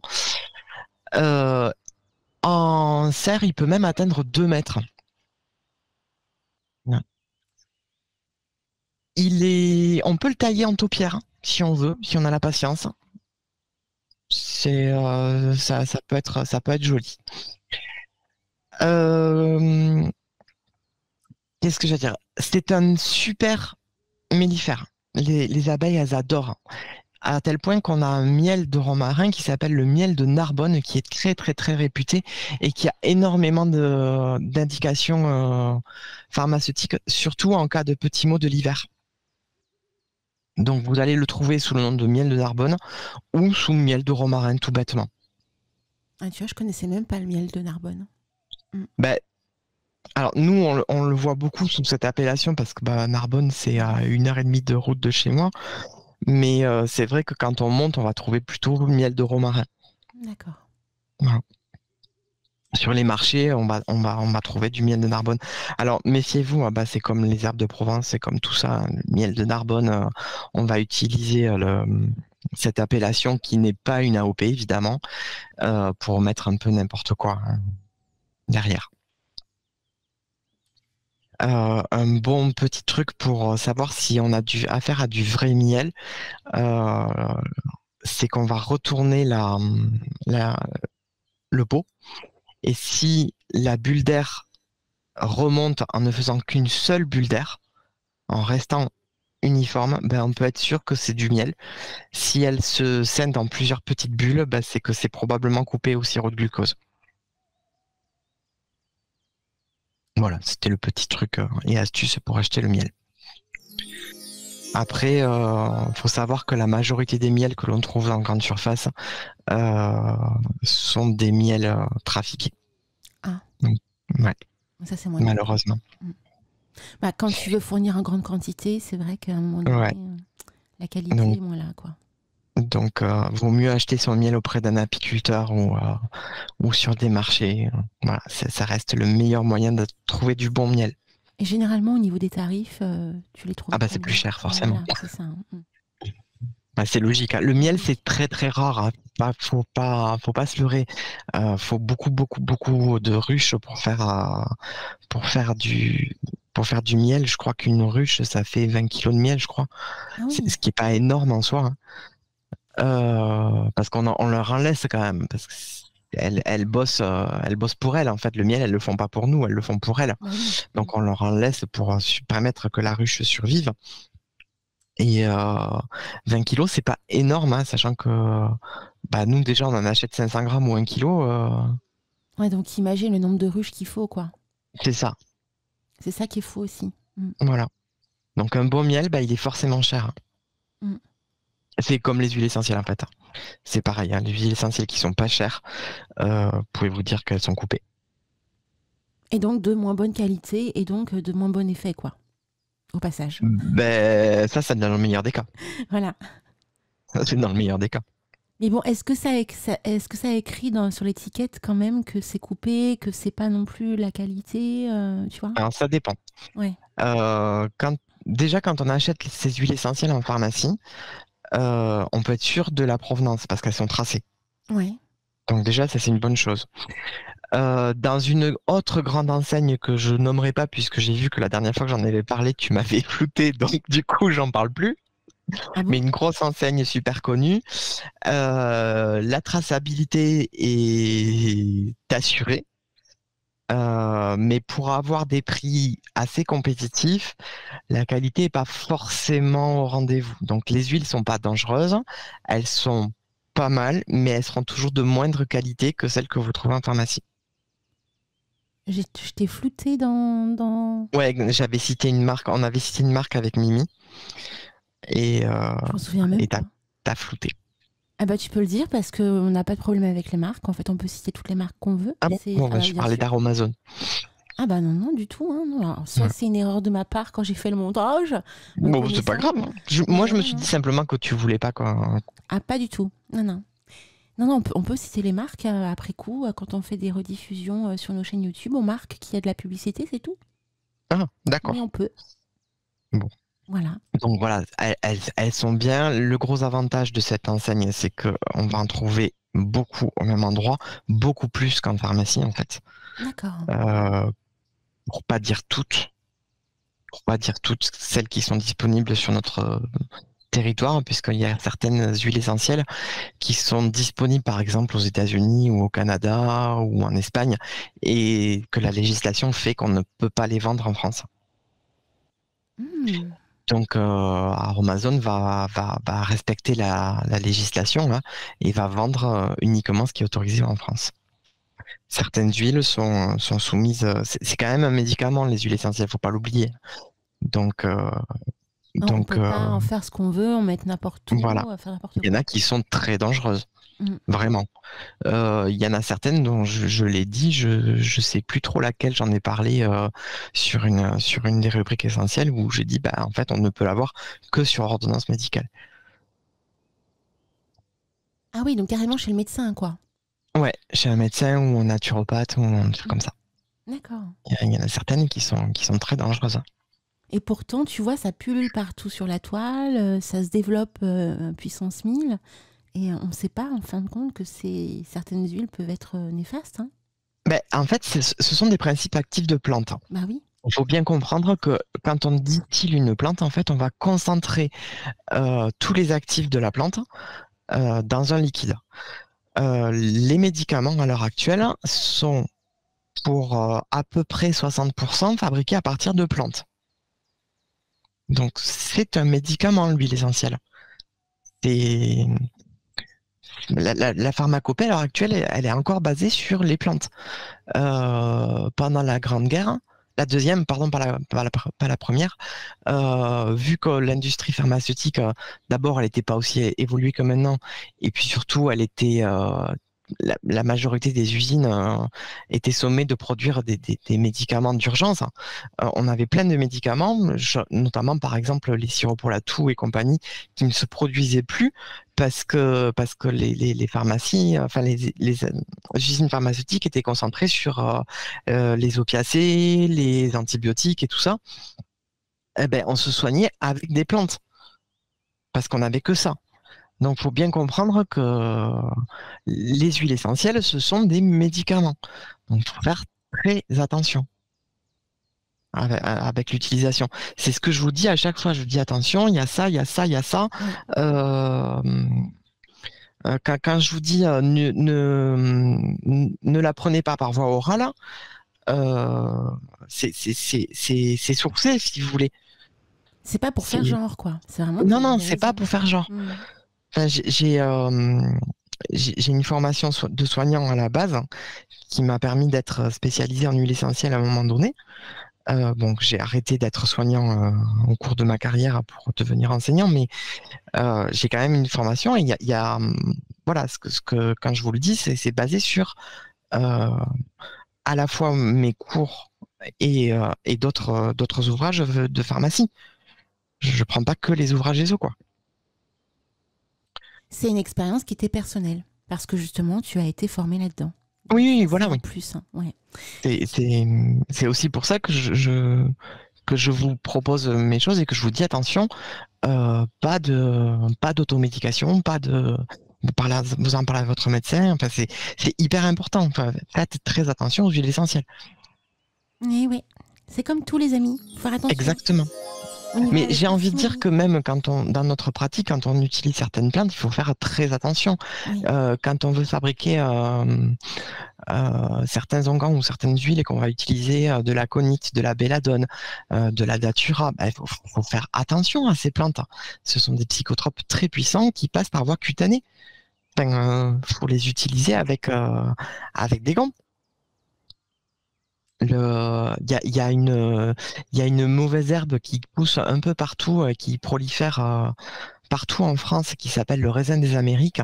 Speaker 9: En serre, il peut même atteindre 2 mètres. On peut le tailler en taupière, si on veut, si on a la patience. Ça peut être joli. Qu'est-ce que je veux dire? C'est un super mellifère. Les abeilles, elles adorent. À tel point qu'on a un miel de romarin qui s'appelle le miel de Narbonne, qui est très très très réputé et qui a énormément d'indications pharmaceutiques, surtout en cas de petits maux de l'hiver. Donc vous allez le trouver sous le nom de miel de Narbonne ou sous miel de romarin, tout bêtement.
Speaker 3: Ah, tu vois, je connaissais même pas le miel de Narbonne.
Speaker 9: Ben, alors nous, on le voit beaucoup sous cette appellation parce que Narbonne, c'est à 1h30 de route de chez moi. Mais c'est vrai que quand on monte, on va trouver plutôt le miel de romarin.
Speaker 3: D'accord.
Speaker 9: Voilà. Sur les marchés, on va trouver du miel de Narbonne. Alors méfiez-vous, c'est comme les herbes de Provence, c'est comme tout ça. Le miel de Narbonne, on va utiliser cette appellation qui n'est pas une AOP évidemment, pour mettre un peu n'importe quoi derrière. Un bon petit truc pour savoir si on a affaire à du vrai miel, c'est qu'on va retourner le pot, et si la bulle d'air remonte en ne faisant qu'une seule bulle d'air, en restant uniforme, on peut être sûr que c'est du miel. Si elle se scinde en plusieurs petites bulles, c'est que c'est probablement coupé au sirop de glucose. Voilà, c'était le petit truc et astuce pour acheter le miel. Après, faut savoir que la majorité des miels que l'on trouve en grande surface sont des miels trafiqués.
Speaker 3: Ah.
Speaker 9: Ouais.
Speaker 3: Ça, c'est moins
Speaker 9: malheureusement.
Speaker 3: Quand tu veux fournir en grande quantité, c'est vrai qu'à un moment donné, la qualité est moins là, quoi.
Speaker 9: Donc, vaut mieux acheter son miel auprès d'un apiculteur ou sur des marchés. Voilà, ça reste le meilleur moyen de trouver du bon miel.
Speaker 3: Et généralement, au niveau des tarifs, tu les trouves
Speaker 9: c'est plus cher, forcément.
Speaker 3: Voilà, c'est ça.
Speaker 9: C'est logique. Le miel, c'est très très rare. Faut pas se leurrer. Faut beaucoup de ruches pour faire du miel. Je crois qu'une ruche, ça fait 20 kilos de miel, je crois. Ah oui. Ce qui est pas énorme en soi. Parce qu'on leur en laisse quand même, parce qu'elles bossent pour elles. En fait, le miel, elles le font pas pour nous, elles le font pour elles. Donc on leur en laisse pour permettre que la ruche survive. Et 20 kilos, c'est pas énorme, sachant que nous déjà on en achète 500 grammes ou 1 kilo.
Speaker 3: Ouais, donc imagine le nombre de ruches qu'il faut, quoi.
Speaker 9: C'est ça.
Speaker 3: C'est ça qu'il faut aussi.
Speaker 9: Voilà. Donc un bon miel, il est forcément cher. C'est comme les huiles essentielles en fait. C'est pareil, les huiles essentielles qui sont pas chères, pouvez-vous dire qu'elles sont coupées. Et
Speaker 3: donc de moins bonne qualité et donc de moins bon effet, quoi. Au passage.
Speaker 9: Ça c'est dans le meilleur des cas.
Speaker 3: Voilà.
Speaker 9: Ça, c'est dans le meilleur des cas.
Speaker 3: Mais bon, est-ce que ça écrit sur l'étiquette quand même que c'est coupé, que c'est pas non plus la qualité, tu vois?
Speaker 9: Alors ça dépend.
Speaker 3: Ouais.
Speaker 9: déjà, quand on achète ces huiles essentielles en pharmacie, on peut être sûr de la provenance parce qu'elles sont tracées.
Speaker 3: Oui.
Speaker 9: Donc déjà, ça c'est une bonne chose. Dans une autre grande enseigne que je nommerai pas puisque j'ai vu que la dernière fois que j'en avais parlé, tu m'avais flouté, donc du coup, j'en parle plus.
Speaker 3: Ah bon?
Speaker 9: Mais une grosse enseigne super connue, la traçabilité est assurée. Mais pour avoir des prix assez compétitifs, la qualité n'est pas forcément au rendez-vous. Donc les huiles sont pas dangereuses, elles sont pas mal, mais elles seront toujours de moindre qualité que celles que vous trouvez en pharmacie.
Speaker 3: Je t'ai flouté dans...
Speaker 9: Ouais, j'avais cité une marque, on avait cité une marque avec Mimi, et
Speaker 3: Je m'en souviens même pas.
Speaker 9: t'as flouté.
Speaker 3: Ah bah tu peux le dire parce qu'on n'a pas de problème avec les marques. En fait, on peut citer toutes les marques qu'on veut.
Speaker 9: Ah bon?
Speaker 3: C'est-
Speaker 9: Bon, bah,
Speaker 3: ah,
Speaker 9: je
Speaker 3: bien
Speaker 9: parlais
Speaker 3: sûr.
Speaker 9: d'Aromazone.
Speaker 3: Ah bah non, du tout. Hein, non. Alors, soit
Speaker 9: Ouais.
Speaker 3: c'est une erreur de ma part quand j'ai fait le montage. me
Speaker 9: Bon, c'est pas
Speaker 3: connaissant.
Speaker 9: grave, hein. Moi, je me
Speaker 3: Non,
Speaker 9: suis
Speaker 3: non.
Speaker 9: dit simplement que tu voulais pas quoi.
Speaker 3: Ah pas du tout. Non. Non, on peut citer les marques après coup. Quand on fait des rediffusions sur nos chaînes YouTube, on marque qu'il y a de la publicité, c'est tout.
Speaker 9: Ah, d'accord.
Speaker 3: Mais on peut.
Speaker 9: Bon.
Speaker 3: Voilà.
Speaker 9: Donc voilà, elles sont bien. Le gros avantage de cette enseigne, c'est qu'on va en trouver beaucoup au même endroit, beaucoup plus qu'en pharmacie en fait.
Speaker 3: D'accord.
Speaker 9: Pour pas dire toutes celles qui sont disponibles sur notre territoire, puisqu'il y a certaines huiles essentielles qui sont disponibles par exemple aux États-Unis ou au Canada ou en Espagne, et que la législation fait qu'on ne peut pas les vendre en France.
Speaker 3: Hmm.
Speaker 9: Donc Amazon va respecter la législation hein, et va vendre uniquement ce qui est autorisé en France. Certaines huiles sont soumises. C'est quand même un médicament, les huiles essentielles, faut pas l'oublier. Donc
Speaker 3: On peut pas en faire ce qu'on veut, en mettre n'importe où,
Speaker 9: voilà.
Speaker 3: faire n'importe
Speaker 9: Il y en a qui sont très dangereuses.
Speaker 3: Mm.
Speaker 9: Vraiment. Il y en a certaines dont je l'ai dit, je sais plus trop laquelle j'en ai parlé sur une des rubriques essentielles où j'ai dit en fait on ne peut l'avoir que sur ordonnance médicale.
Speaker 3: Ah oui, donc carrément chez le médecin, quoi.
Speaker 9: Ouais, chez un médecin ou un naturopathe ou un truc comme ça.
Speaker 3: D'accord.
Speaker 9: Il y en a certaines qui sont très dangereuses.
Speaker 3: Et pourtant, tu vois, ça pullule partout sur la toile, ça se développe puissance 1000, et on ne sait pas, en fin de compte, que certaines huiles peuvent être néfastes. Hein.
Speaker 9: En fait, ce sont des principes actifs de plantes.
Speaker 3: Bah oui.
Speaker 9: Il faut bien comprendre que quand on distille une plante, en fait, on va concentrer tous les actifs de la plante dans un liquide. Les médicaments, à l'heure actuelle, sont pour à peu près 60% fabriqués à partir de plantes. Donc, c'est un médicament, l'huile essentielle. La pharmacopée, à l'heure actuelle, elle est encore basée sur les plantes. Pendant la Grande Guerre, la deuxième, pardon, pas la première, vu que l'industrie pharmaceutique, d'abord, elle n'était pas aussi évoluée que maintenant, et puis surtout, elle était... la majorité des usines étaient sommées de produire des médicaments d'urgence. On avait plein de médicaments, notamment par exemple les sirops pour la toux et compagnie, qui ne se produisaient plus parce que les pharmacies, enfin les usines pharmaceutiques étaient concentrées sur les opiacés, les antibiotiques et tout ça. On se soignait avec des plantes parce qu'on n'avait que ça. Donc, il faut bien comprendre que les huiles essentielles, ce sont des médicaments. Donc, il faut faire très attention avec l'utilisation. C'est ce que je vous dis à chaque fois. Je vous dis attention, il y a ça, il y a ça, il y a ça. Quand je vous dis ne la prenez pas par voie orale, c'est sourcé, si vous voulez.
Speaker 3: C'est pas pour faire genre, quoi. C'est vraiment.
Speaker 9: Non, c'est pas pour faire genre.
Speaker 3: Mm.
Speaker 9: Enfin, j'ai une formation de soignant à la base qui m'a permis d'être spécialisé en huile essentielle à un moment donné. Donc j'ai arrêté d'être soignant au cours de ma carrière pour devenir enseignant, mais j'ai quand même une formation et il y a voilà ce que quand je vous le dis, c'est basé sur à la fois mes cours et d'autres ouvrages de pharmacie. Je prends pas que les ouvrages ESO, quoi.
Speaker 3: C'est une expérience qui était personnelle, parce que justement, tu as été formé là-dedans.
Speaker 9: Oui, voilà, oui.
Speaker 3: Plus, hein, ouais.
Speaker 9: C'est aussi pour ça que que je vous propose mes choses et que je vous dis attention, pas d'automédication, vous en parlez à votre médecin. Enfin, c'est hyper important. Enfin, faites très attention aux huiles essentielles.
Speaker 3: Oui, oui. C'est comme tous les amis. Faut faire attention.
Speaker 9: Exactement. Mais j'ai envie de dire que même dans notre pratique, quand on utilise certaines plantes, il faut faire très attention.
Speaker 3: Oui.
Speaker 9: Quand on veut fabriquer certains onguents ou certaines huiles et qu'on va utiliser de la conite, de la belladone, de la datura, il faut faire attention à ces plantes. Ce sont des psychotropes très puissants qui passent par voie cutanée. Faut les utiliser avec des gants. Il y a une mauvaise herbe qui pousse un peu partout, qui prolifère partout en France, qui s'appelle le raisin des Amériques.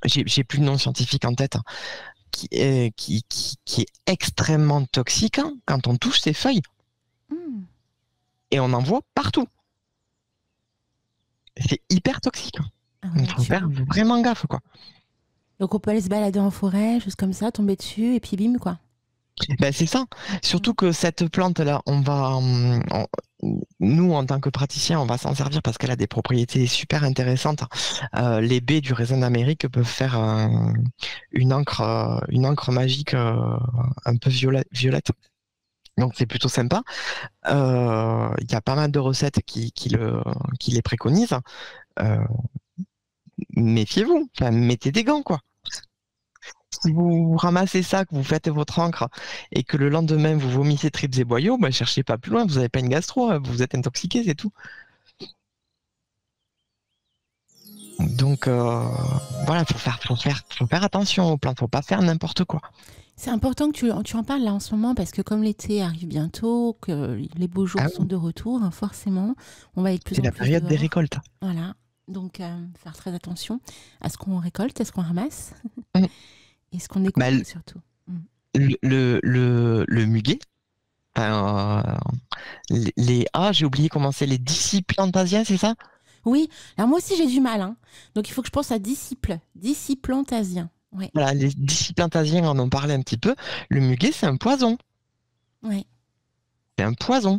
Speaker 9: J'ai plus le nom scientifique en tête, qui est extrêmement toxique quand on touche ses feuilles. Et on en voit partout. C'est hyper toxique. Il faut faire vraiment gaffe, quoi.
Speaker 3: Donc on peut aller se balader en forêt, choses comme ça, tomber dessus et puis bim quoi.
Speaker 9: C'est ça. Surtout que cette plante-là, nous en tant que praticiens, on va s'en servir parce qu'elle a des propriétés super intéressantes. Les baies du raisin d'Amérique peuvent faire une encre magique un peu violette. Donc c'est plutôt sympa. Il y a pas mal de recettes qui les préconisent. Méfiez-vous, enfin, mettez des gants, quoi. Si vous ramassez ça, que vous faites votre encre et que le lendemain vous vomissez tripes et boyaux, cherchez pas plus loin, vous n'avez pas une gastro, vous êtes intoxiqué, c'est tout. Donc voilà, faut faire attention aux plantes, faut pas faire n'importe quoi.
Speaker 3: C'est important que tu en parles là en ce moment parce que comme l'été arrive bientôt, que les beaux jours sont de retour, forcément, on va être plus en plus.
Speaker 9: C'est la période des récoltes.
Speaker 3: Voilà. Donc, faire très attention à ce qu'on récolte, à ce qu'on ramasse et ce qu'on écoute surtout.
Speaker 9: Le muguet, j'ai oublié comment c'est, les Dicyplantasiens, c'est ça?
Speaker 3: Oui, alors moi aussi j'ai du mal. Donc il faut que je pense à Dicyplantasiens. Ouais.
Speaker 9: Voilà, les Dicyplantasiens, on en parlait un petit peu. Le muguet, c'est un poison.
Speaker 3: Oui.
Speaker 9: C'est un poison.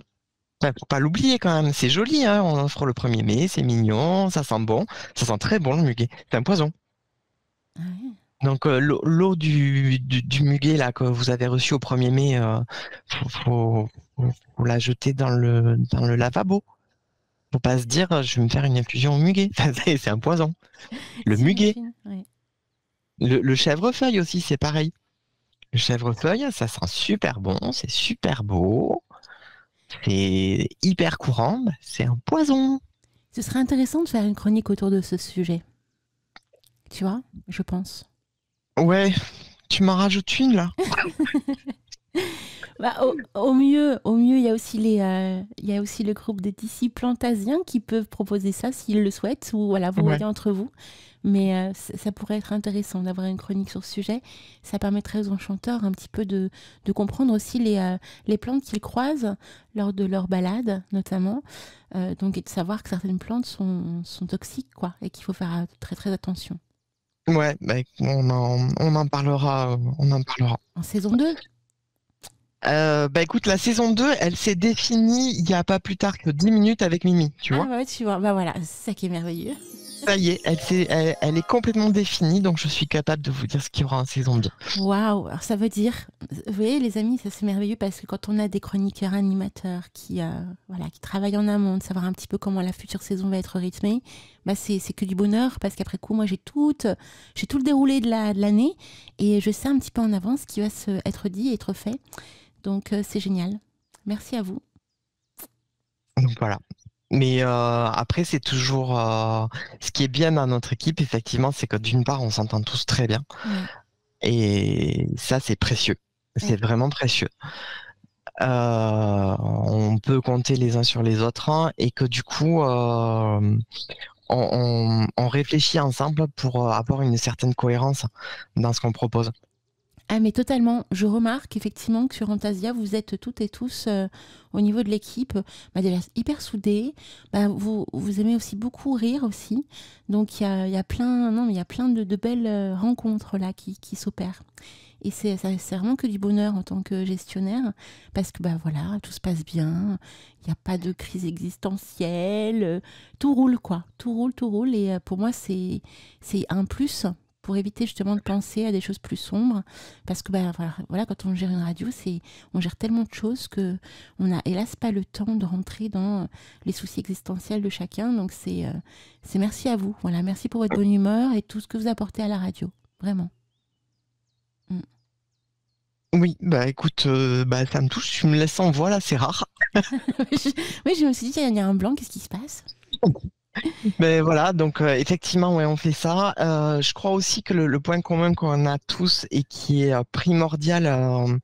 Speaker 9: Faut pas l'oublier quand même, c'est joli, on offre le 1er mai, c'est mignon, ça sent bon, ça sent très bon le muguet, c'est un poison.
Speaker 3: Ah oui.
Speaker 9: Donc l'eau du muguet là que vous avez reçu au 1er mai, faut la jeter dans le lavabo. Faut pas se dire je vais me faire une infusion au muguet, c'est un poison. Le muguet.
Speaker 3: Oui.
Speaker 9: Le chèvrefeuille aussi, c'est pareil. Le chèvrefeuille, ça sent super bon, c'est super beau. C'est hyper courant, c'est un poison.
Speaker 3: Ce serait intéressant de faire une chronique autour de ce sujet. Tu vois, je pense.
Speaker 9: Ouais, tu m'en rajoutes une là.
Speaker 3: Au mieux, il y a aussi le groupe des Dicyplantasiens qui peuvent proposer ça s'ils le souhaitent ou voilà, vous voyez entre vous. Mais ça pourrait être intéressant d'avoir une chronique sur ce sujet. Ça permettrait aux enchanteurs un petit peu de comprendre aussi les plantes qu'ils croisent lors de leur balade, notamment. Donc, et de savoir que certaines plantes sont toxiques, quoi, et qu'il faut faire très très attention.
Speaker 9: Ouais, on en parlera.
Speaker 3: En saison 2
Speaker 9: écoute, la saison 2, elle s'est définie il n'y a pas plus tard que 10 minutes avec Mimi, tu vois.
Speaker 3: Ouais, tu vois. Voilà, c'est ça qui est merveilleux.
Speaker 9: Ça y est, elle est complètement définie, donc je suis capable de vous dire ce qu'il y aura en saison 2.
Speaker 3: Waouh, alors ça veut dire, vous voyez les amis, ça c'est merveilleux parce que quand on a des chroniqueurs animateurs qui travaillent en amont, de savoir un petit peu comment la future saison va être rythmée, c'est que du bonheur parce qu'après coup, moi j'ai tout le déroulé de l'année et je sais un petit peu en avance ce qui va être dit et être fait. Donc c'est génial. Merci à vous.
Speaker 9: Donc voilà. Mais après, c'est toujours... ce qui est bien dans notre équipe, effectivement, c'est que d'une part, on s'entend tous très bien. Et ça, c'est précieux. C'est vraiment précieux. On peut compter les uns sur les autres et que du coup, on réfléchit ensemble pour avoir une certaine cohérence dans ce qu'on propose.
Speaker 3: Ah mais totalement, je remarque effectivement que sur Fantasia, vous êtes toutes et tous au niveau de l'équipe déjà hyper soudés. Vous aimez aussi beaucoup rire aussi. Donc il y a plein, non, mais il y a plein de belles rencontres là qui s'opèrent. Et c'est vraiment que du bonheur en tant que gestionnaire parce que voilà, tout se passe bien, il n'y a pas de crise existentielle, tout roule quoi, tout roule et pour moi c'est un plus pour éviter justement de penser à des choses plus sombres. Parce que voilà, quand on gère une radio, on gère tellement de choses qu'on n'a hélas pas le temps de rentrer dans les soucis existentiels de chacun. Donc c'est merci à vous. Voilà, merci pour votre bonne humeur et tout ce que vous apportez à la radio. Vraiment.
Speaker 9: Oui, écoute, ça me touche, tu me laisses en voix là, c'est rare.
Speaker 3: Oui, je me suis dit, il y a un blanc, qu'est-ce qui se passe?
Speaker 9: Mais voilà, donc effectivement, ouais, on fait ça. Je crois aussi que le point commun qu'on a tous et qui est primordial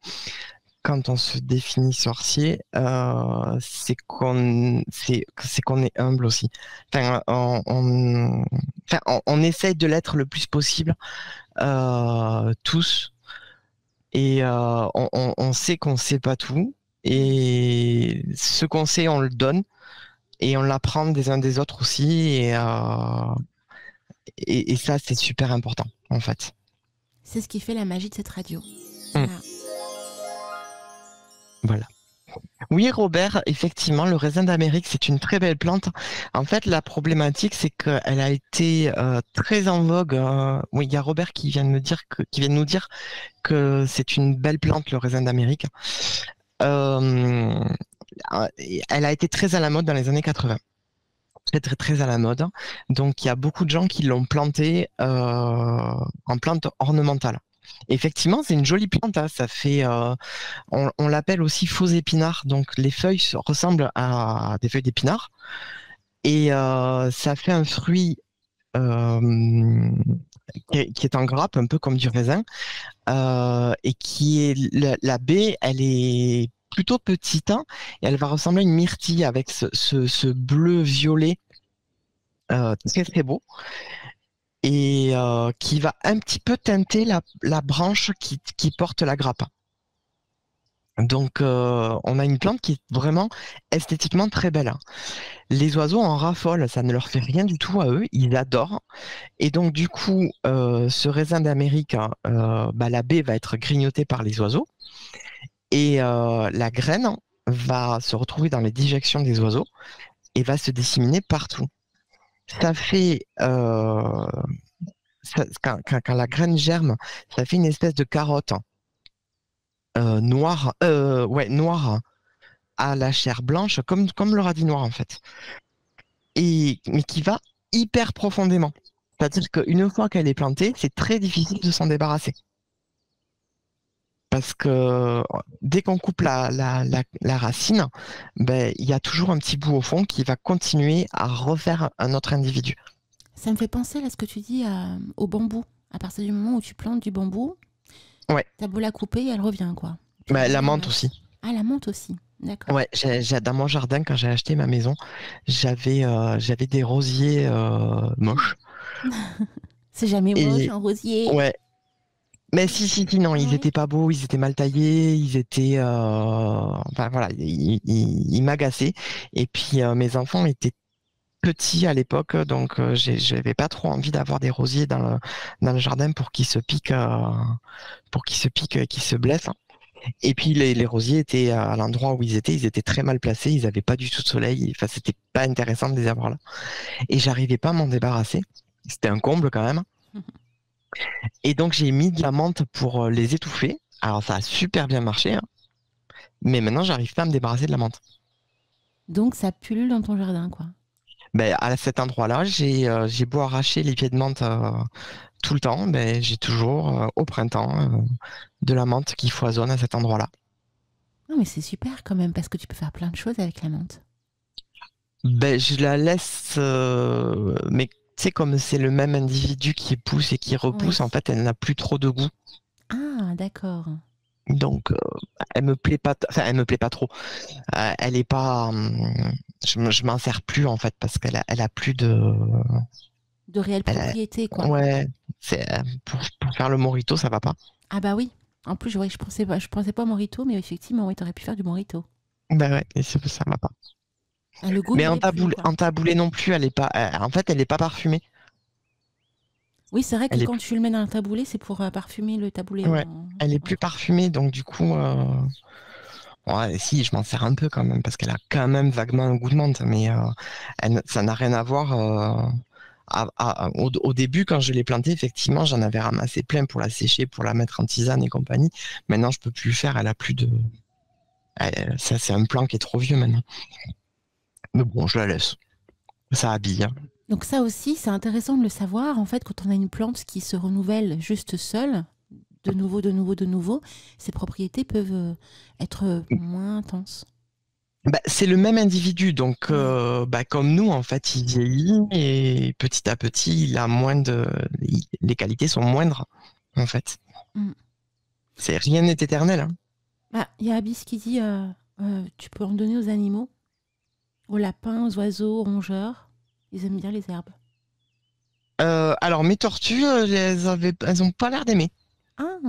Speaker 9: quand on se définit sorcier, c'est qu'on est humble aussi. Enfin, on essaye de l'être le plus possible, tous. Et on sait qu'on sait pas tout. Et ce qu'on sait, on le donne. Et on l'apprend des uns des autres aussi. Et ça, c'est super important, en fait.
Speaker 3: C'est ce qui fait la magie de cette radio.
Speaker 9: Voilà. Oui, Robert, effectivement, le raisin d'Amérique, c'est une très belle plante. En fait, la problématique, c'est qu'elle a été très en vogue. Oui, il y a Robert qui vient de nous dire que c'est une belle plante, le raisin d'Amérique. Elle a été très à la mode dans les années 80. Très, très, très à la mode. Donc, il y a beaucoup de gens qui l'ont plantée en plante ornementale. Effectivement, c'est une jolie plante. Hein. Ça fait, on l'appelle aussi faux épinard. Donc, les feuilles ressemblent à des feuilles d'épinard. Et ça fait un fruit qui est en grappe, un peu comme du raisin. Et qui est la baie, elle est plutôt petite. Hein, et elle va ressembler à une myrtille avec ce bleu-violet très, très beau. Et qui va un petit peu teinter la branche qui porte la grappe. Donc, on a une plante qui est vraiment esthétiquement très belle. Les oiseaux en raffolent, ça ne leur fait rien du tout à eux, ils adorent. Et donc, du coup, ce raisin d'Amérique, la baie va être grignotée par les oiseaux. Et la graine va se retrouver dans les dijections des oiseaux et va se disséminer partout. Ça fait, quand la graine germe, ça fait une espèce de carotte noire à la chair blanche, comme le radis noir en fait. Mais qui va hyper profondément. C'est-à-dire qu'une fois qu'elle est plantée, c'est très difficile de s'en débarrasser. Parce que dès qu'on coupe la racine, il y a toujours un petit bout au fond qui va continuer à refaire un autre individu.
Speaker 3: Ça me fait penser là ce que tu dis au bambou. À partir du moment où tu plantes du bambou, t'as beau la couper, elle revient quoi.
Speaker 9: La menthe aussi.
Speaker 3: Ah, la menthe aussi, d'accord.
Speaker 9: Ouais, dans mon jardin, quand j'ai acheté ma maison, j'avais des rosiers moches.
Speaker 3: C'est jamais moche, un rosier.
Speaker 9: Ouais. Mais si, non, ils étaient pas beaux, ils étaient mal taillés, ils étaient, ils m'agaçaient. Et puis mes enfants étaient petits à l'époque, donc j'avais pas trop envie d'avoir des rosiers dans le jardin pour qu'ils se piquent, et qu'ils se blessent. Et puis les rosiers étaient à l'endroit où ils étaient très mal placés, ils avaient pas du tout de soleil. Enfin, c'était pas intéressant de les avoir là. Et j'arrivais pas à m'en débarrasser. C'était un comble quand même. Et donc, j'ai mis de la menthe pour les étouffer. Alors, ça a super bien marché. Hein. Mais maintenant, j'arrive pas à me débarrasser de la menthe.
Speaker 3: Donc, ça pullule dans ton jardin, quoi.
Speaker 9: À cet endroit-là, j'ai beau arracher les pieds de menthe tout le temps, j'ai toujours, au printemps, de la menthe qui foisonne à cet endroit-là.
Speaker 3: Non, mais c'est super quand même, parce que tu peux faire plein de choses avec la menthe.
Speaker 9: Je la laisse... mais tu sais, comme c'est le même individu qui pousse et qui repousse, en fait, elle n'a plus trop de goût.
Speaker 3: Ah, d'accord.
Speaker 9: Donc, elle me plaît pas. Enfin, elle me plaît pas trop. Elle est pas. Je m'en sers plus en fait parce qu'elle a plus de
Speaker 3: réelle propriété, quoi.
Speaker 9: Ouais. C'est pour faire le mojito, ça va pas.
Speaker 3: Ah bah oui. En plus, ouais, je pensais pas au mojito, mais effectivement, ouais, t'aurais pu faire du mojito.
Speaker 9: Bah ouais, et ça va pas.
Speaker 3: Ah, le goût
Speaker 9: Mais
Speaker 3: n'irait plus, quoi.
Speaker 9: en taboulé non plus, elle est pas. En fait, elle est pas parfumée.
Speaker 3: Oui, c'est vrai que
Speaker 9: Elle est,
Speaker 3: quand tu le mets dans un taboulé, c'est pour parfumer le taboulé.
Speaker 9: ouais, elle est
Speaker 3: Ouais.
Speaker 9: plus parfumée, donc du coup, ouais, si, je m'en sers un peu quand même, parce qu'elle a quand même vaguement un goût de menthe, mais ça n'a rien à voir. Au début, quand je l'ai plantée, effectivement, j'en avais ramassé plein pour la sécher, pour la mettre en tisane et compagnie. Maintenant, je peux plus le faire. Elle a plus de. Ça, c'est un plant qui est trop vieux maintenant. Mais bon, je la laisse. Ça habille, hein.
Speaker 3: Donc ça aussi, c'est intéressant de le savoir. En fait, quand on a une plante qui se renouvelle juste seule, de nouveau, ses propriétés peuvent être moins intenses.
Speaker 9: Bah, c'est le même individu, donc bah, comme nous, en fait, il vieillit et petit à petit, il a les qualités sont moindres, en fait.
Speaker 3: Mm.
Speaker 9: Rien n'est éternel, hein.
Speaker 3: Bah, il y a Abyss qui dit tu peux en donner aux animaux, aux lapins, aux oiseaux, aux rongeurs. Ils aiment bien les herbes.
Speaker 9: Alors, mes tortues, elles ont pas l'air d'aimer.
Speaker 3: Ah.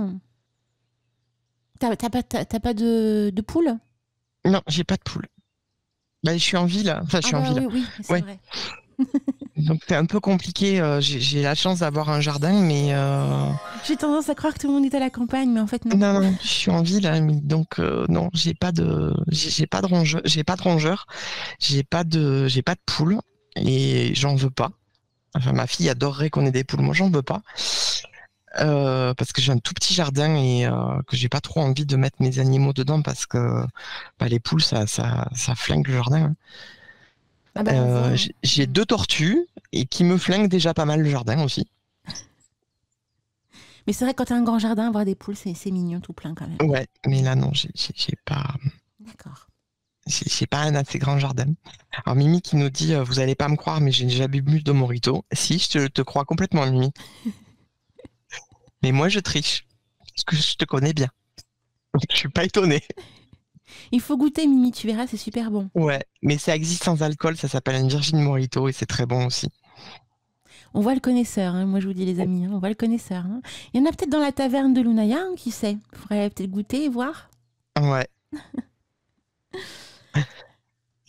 Speaker 3: T'as pas de poule?
Speaker 9: Non, j'ai pas de poule. Bah, je suis en ville. Enfin, je suis en ville.
Speaker 3: Oui, c'est
Speaker 9: Ouais.
Speaker 3: vrai.
Speaker 9: Donc, c'est un peu compliqué. J'ai la chance d'avoir un jardin, mais
Speaker 3: J'ai tendance à croire que tout le monde est à la campagne, mais en fait non.
Speaker 9: non, je suis en ville, hein, donc non, j'ai pas de rongeur, j'ai pas de poule et j'en veux pas. Enfin, ma fille adorerait qu'on ait des poules, moi j'en veux pas. Parce que j'ai un tout petit jardin et que j'ai pas trop envie de mettre mes animaux dedans parce que bah, les poules ça flingue le jardin, hein.
Speaker 3: Ah bah, on voit, hein.
Speaker 9: J'ai 2 tortues et qui me flinguent déjà pas mal le jardin aussi.
Speaker 3: Mais c'est vrai que quand t'as un grand jardin, avoir des poules, c'est mignon tout plein quand même.
Speaker 9: Ouais, mais là non, j'ai pas.
Speaker 3: D'accord.
Speaker 9: J'ai pas un assez grand jardin. Alors Mimi qui nous dit vous allez pas me croire mais j'ai déjà bu de mojito. Si, je te crois complètement Mimi. Mais moi je triche parce que je te connais bien. Donc je suis pas étonné.
Speaker 3: Il faut goûter, Mimi, tu verras, c'est super bon.
Speaker 9: Ouais, mais ça existe sans alcool, ça s'appelle un Virgin Mojito et c'est très bon aussi.
Speaker 3: On voit le connaisseur, hein. Moi je vous dis les amis, hein. On voit le connaisseur, hein. Il y en a peut-être dans la taverne de Lunaya, hein, qui sait. Il faudrait peut-être goûter et voir.
Speaker 9: Ouais.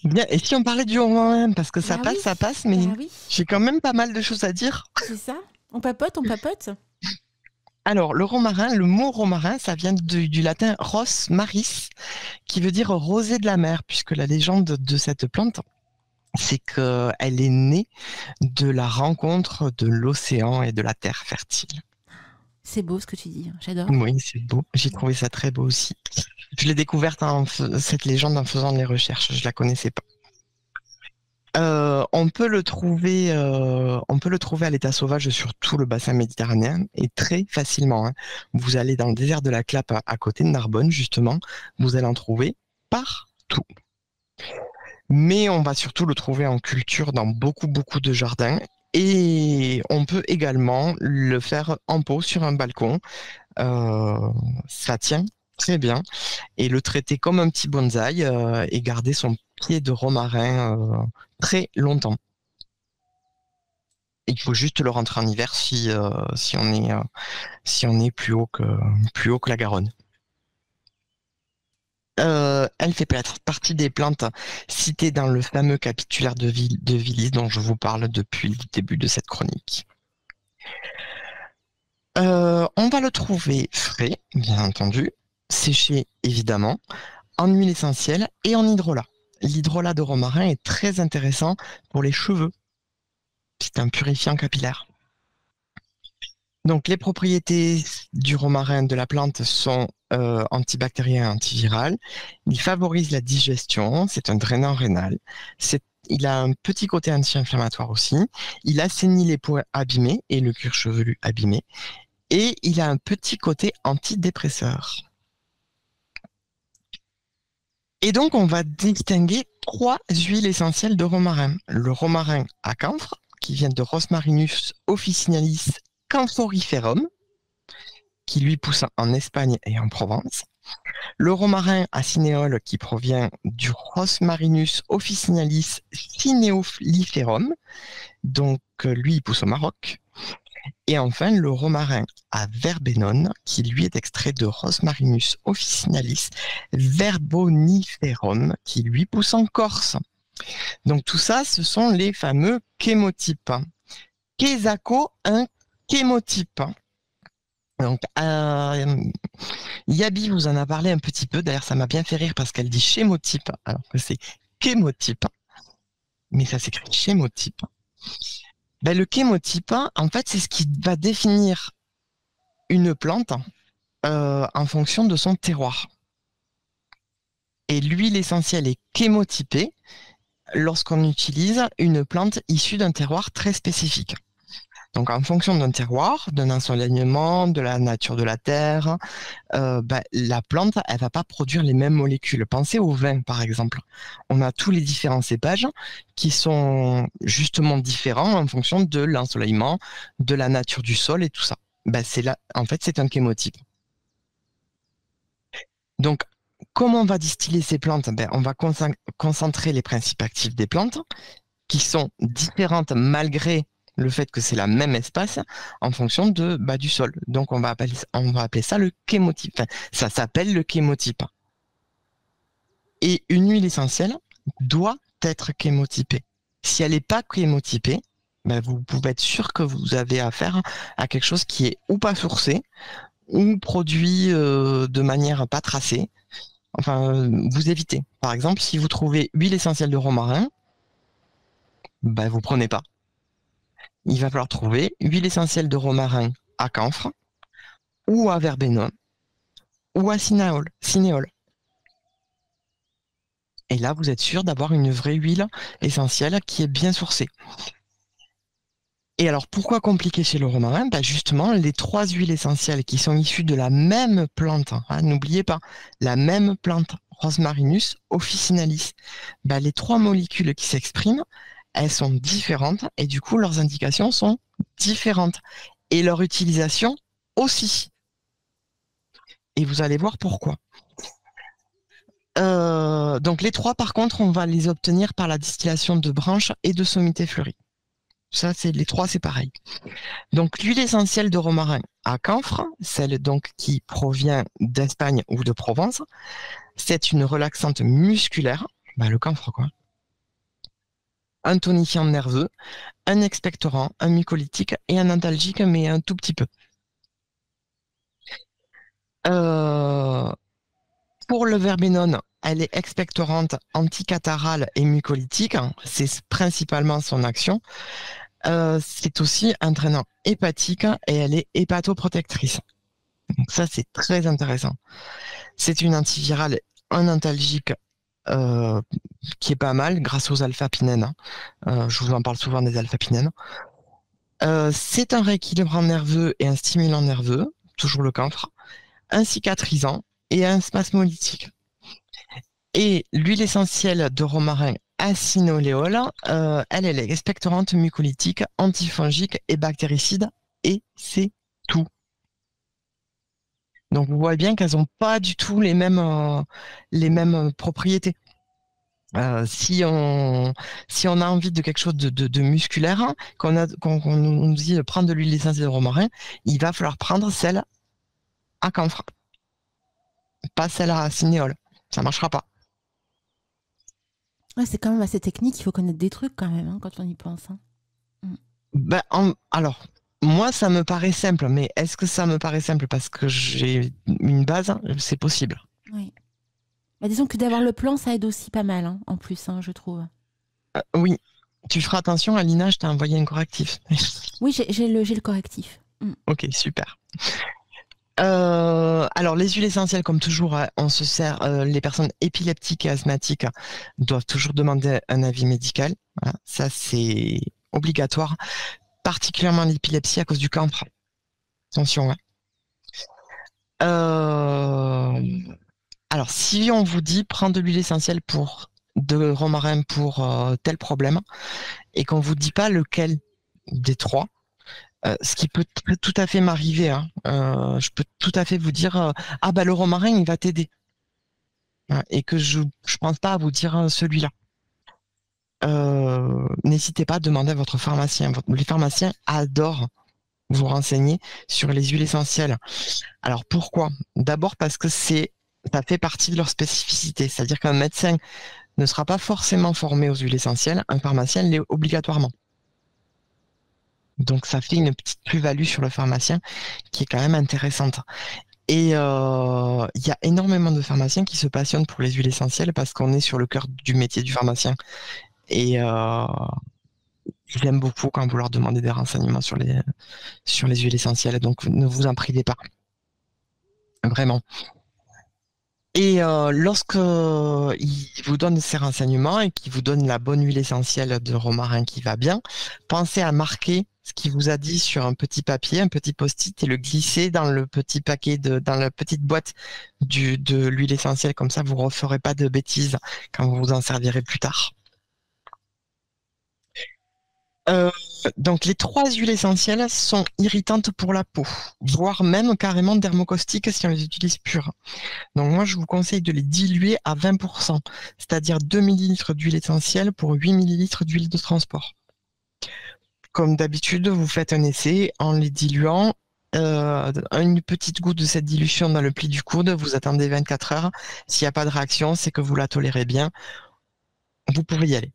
Speaker 9: Bien, et si on parlait du romarin, parce que ça
Speaker 3: Bah oui.
Speaker 9: ça passe, mais
Speaker 3: Bah oui,
Speaker 9: j'ai quand même pas mal de choses à dire.
Speaker 3: c'est ça. On papote, on papote.
Speaker 9: Alors, le romarin, le mot romarin, ça vient du latin ros maris, qui veut dire rosée de la mer, puisque la légende de cette plante, c'est qu'elle est née de la rencontre de l'océan et de la terre fertile.
Speaker 3: C'est beau ce que tu dis, hein. J'adore.
Speaker 9: Oui, c'est beau. J'ai trouvé ça très beau aussi. Je l'ai découverte cette légende en faisant des recherches. Je la connaissais pas. On peut le trouver à l'état sauvage sur tout le bassin méditerranéen et très facilement, hein. Vous allez dans le désert de la Clappe à côté de Narbonne, justement, vous allez en trouver partout. Mais on va surtout le trouver en culture dans beaucoup de jardins et on peut également le faire en pot sur un balcon. Ça tient très bien et le traiter comme un petit bonsaï et garder son pied de romarin très longtemps. Il faut juste le rentrer en hiver si on est plus haut que la Garonne. Elle fait partie des plantes citées dans le fameux capitulaire de Villis dont je vous parle depuis le début de cette chronique. On va le trouver frais, bien entendu, séché évidemment, en huile essentielle et en hydrolat. L'hydrolat de romarin est très intéressant pour les cheveux. C'est un purifiant capillaire. Donc, les propriétés du romarin de la plante sont antibactérien et antiviral. Il favorise la digestion, c'est un drainant rénal. Il a un petit côté anti-inflammatoire aussi. Il assainit les peaux abîmées et le cuir chevelu abîmé. Et il a un petit côté antidépresseur. Et donc, on va distinguer 3 huiles essentielles de romarin. Le romarin à camphre, qui vient de Rosmarinus officinalis camphoriferum, qui lui pousse en Espagne et en Provence. Le romarin à cinéole, qui provient du Rosmarinus officinalis cineoliferum, donc lui, il pousse au Maroc. Et enfin, le romarin à verbenone, qui lui est extrait de Rosmarinus officinalis verboniferum, qui lui pousse en Corse. Donc tout ça, ce sont les fameux chémotypes. Quesaco, un chémotype. Donc, Yabi vous en a parlé un petit peu. D'ailleurs, ça m'a bien fait rire parce qu'elle dit chémotype, alors que c'est chémotype. Mais ça s'écrit chémotype. Ben, le chémotype, en fait, c'est ce qui va définir une plante en fonction de son terroir. Et l'huile essentielle est chémotypée lorsqu'on utilise une plante issue d'un terroir très spécifique. Donc, en fonction d'un terroir, d'un ensoleillement, de la nature de la terre, la plante, elle va pas produire les mêmes molécules. Pensez au vin, par exemple. On a tous les différents cépages qui sont justement différents en fonction de l'ensoleillement, de la nature du sol et tout ça. C'est là, en fait, c'est un chémotype. Donc, comment on va distiller ces plantes? On va concentrer les principes actifs des plantes qui sont différentes malgré le fait que c'est la même espace en fonction du sol. Donc, on va appeler ça le chémotype. Enfin, ça s'appelle le chémotype. Et une huile essentielle doit être chémotypée. Si elle n'est pas chémotypée, vous pouvez être sûr que vous avez affaire à quelque chose qui est ou pas sourcé, ou produit de manière pas tracée. Enfin, vous évitez. Par exemple, si vous trouvez huile essentielle de romarin, vous prenez pas. Il va falloir trouver huile essentielle de romarin à camphre, ou à verbenone, ou à cinéole. Et là, vous êtes sûr d'avoir une vraie huile essentielle qui est bien sourcée. Et alors, pourquoi compliquer chez le romarin? Justement, les 3 huiles essentielles qui sont issues de la même plante, n'oubliez pas, la même plante, Rosmarinus officinalis, les 3 molécules qui s'expriment, elles sont différentes et du coup, leurs indications sont différentes. Et leur utilisation aussi. Et vous allez voir pourquoi. Donc les 3, par contre, on va les obtenir par la distillation de branches et de sommités fleuries. Ça, les 3, c'est pareil. Donc l'huile essentielle de romarin à camphre, celle donc qui provient d'Espagne ou de Provence, c'est une relaxante musculaire, le camphre quoi. Un tonifiant nerveux, un expectorant, un mucolytique et un antalgique, mais un tout petit peu. Pour le verbenone, elle est expectorante, anticatarrhale et mucolytique. C'est principalement son action. C'est aussi un drainant hépatique et elle est hépatoprotectrice. Donc ça, c'est très intéressant. C'est une antivirale, un antalgique qui est pas mal grâce aux alpha-pinènes. Je vous en parle souvent des alpha-pinènes. C'est un rééquilibrant nerveux et un stimulant nerveux, toujours le camphre, un cicatrisant et un spasmolytique. Et l'huile essentielle de romarin acinoléole, elle est expectorante, mucolytique, antifongique et bactéricide, et c'est tout. Donc vous voyez bien qu'elles n'ont pas du tout les mêmes propriétés. Si on a envie de quelque chose de musculaire, qu'on nous dit de prendre de l'huile essentielle de romarin, il va falloir prendre celle à camphre, pas celle à cinéole. Ça marchera pas.
Speaker 3: Ouais, c'est quand même assez technique, il faut connaître des trucs quand même quand on y pense.
Speaker 9: Alors, moi, ça me paraît simple, mais est-ce que ça me paraît simple parce que j'ai une base? C'est possible.
Speaker 3: Oui. Disons que d'avoir le plan, ça aide aussi pas mal, en plus, je trouve.
Speaker 9: Oui. Tu feras attention, Alina, je t'ai envoyé un correctif.
Speaker 3: Oui, j'ai le correctif.
Speaker 9: Ok, super. Alors, les huiles essentielles, comme toujours, on se sert. Les personnes épileptiques et asthmatiques doivent toujours demander un avis médical. Voilà, ça, c'est obligatoire, particulièrement l'épilepsie à cause du camphre. Attention. Alors, si on vous dit prendre de l'huile essentielle de romarin pour tel problème, et qu'on vous dit pas lequel des 3. Ce qui peut tout à fait m'arriver. Je peux tout à fait vous dire le romarin, il va t'aider. Et que je pense pas à vous dire celui-là. N'hésitez pas à demander à votre pharmacien. Les pharmaciens adorent vous renseigner sur les huiles essentielles. Alors pourquoi? D'abord parce que ça fait partie de leur spécificité, c'est-à-dire qu'un médecin ne sera pas forcément formé aux huiles essentielles, un pharmacien l'est obligatoirement. Donc ça fait une petite plus-value sur le pharmacien qui est quand même intéressante. Et il y a énormément de pharmaciens qui se passionnent pour les huiles essentielles parce qu'on est sur le cœur du métier du pharmacien. Et ils aiment beaucoup quand vous leur demandez des renseignements sur les huiles essentielles. Donc ne vous en privez pas. Vraiment. Et lorsque il vous donne ces renseignements et qu'il vous donne la bonne huile essentielle de romarin qui va bien, pensez à marquer ce qu'il vous a dit sur un petit papier, un petit post-it, et le glisser dans le petit paquet dans la petite boîte de l'huile essentielle. Comme ça, vous ne referez pas de bêtises quand vous vous en servirez plus tard. Donc les 3 huiles essentielles sont irritantes pour la peau, voire même carrément dermocaustiques si on les utilise pures. Donc moi je vous conseille de les diluer à 20%, c'est-à-dire 2 ml d'huile essentielle pour 8 ml d'huile de transport. Comme d'habitude, vous faites un essai en les diluant, une petite goutte de cette dilution dans le pli du coude, vous attendez 24 heures. S'il n'y a pas de réaction, c'est que vous la tolérez bien. Vous pouvez y aller.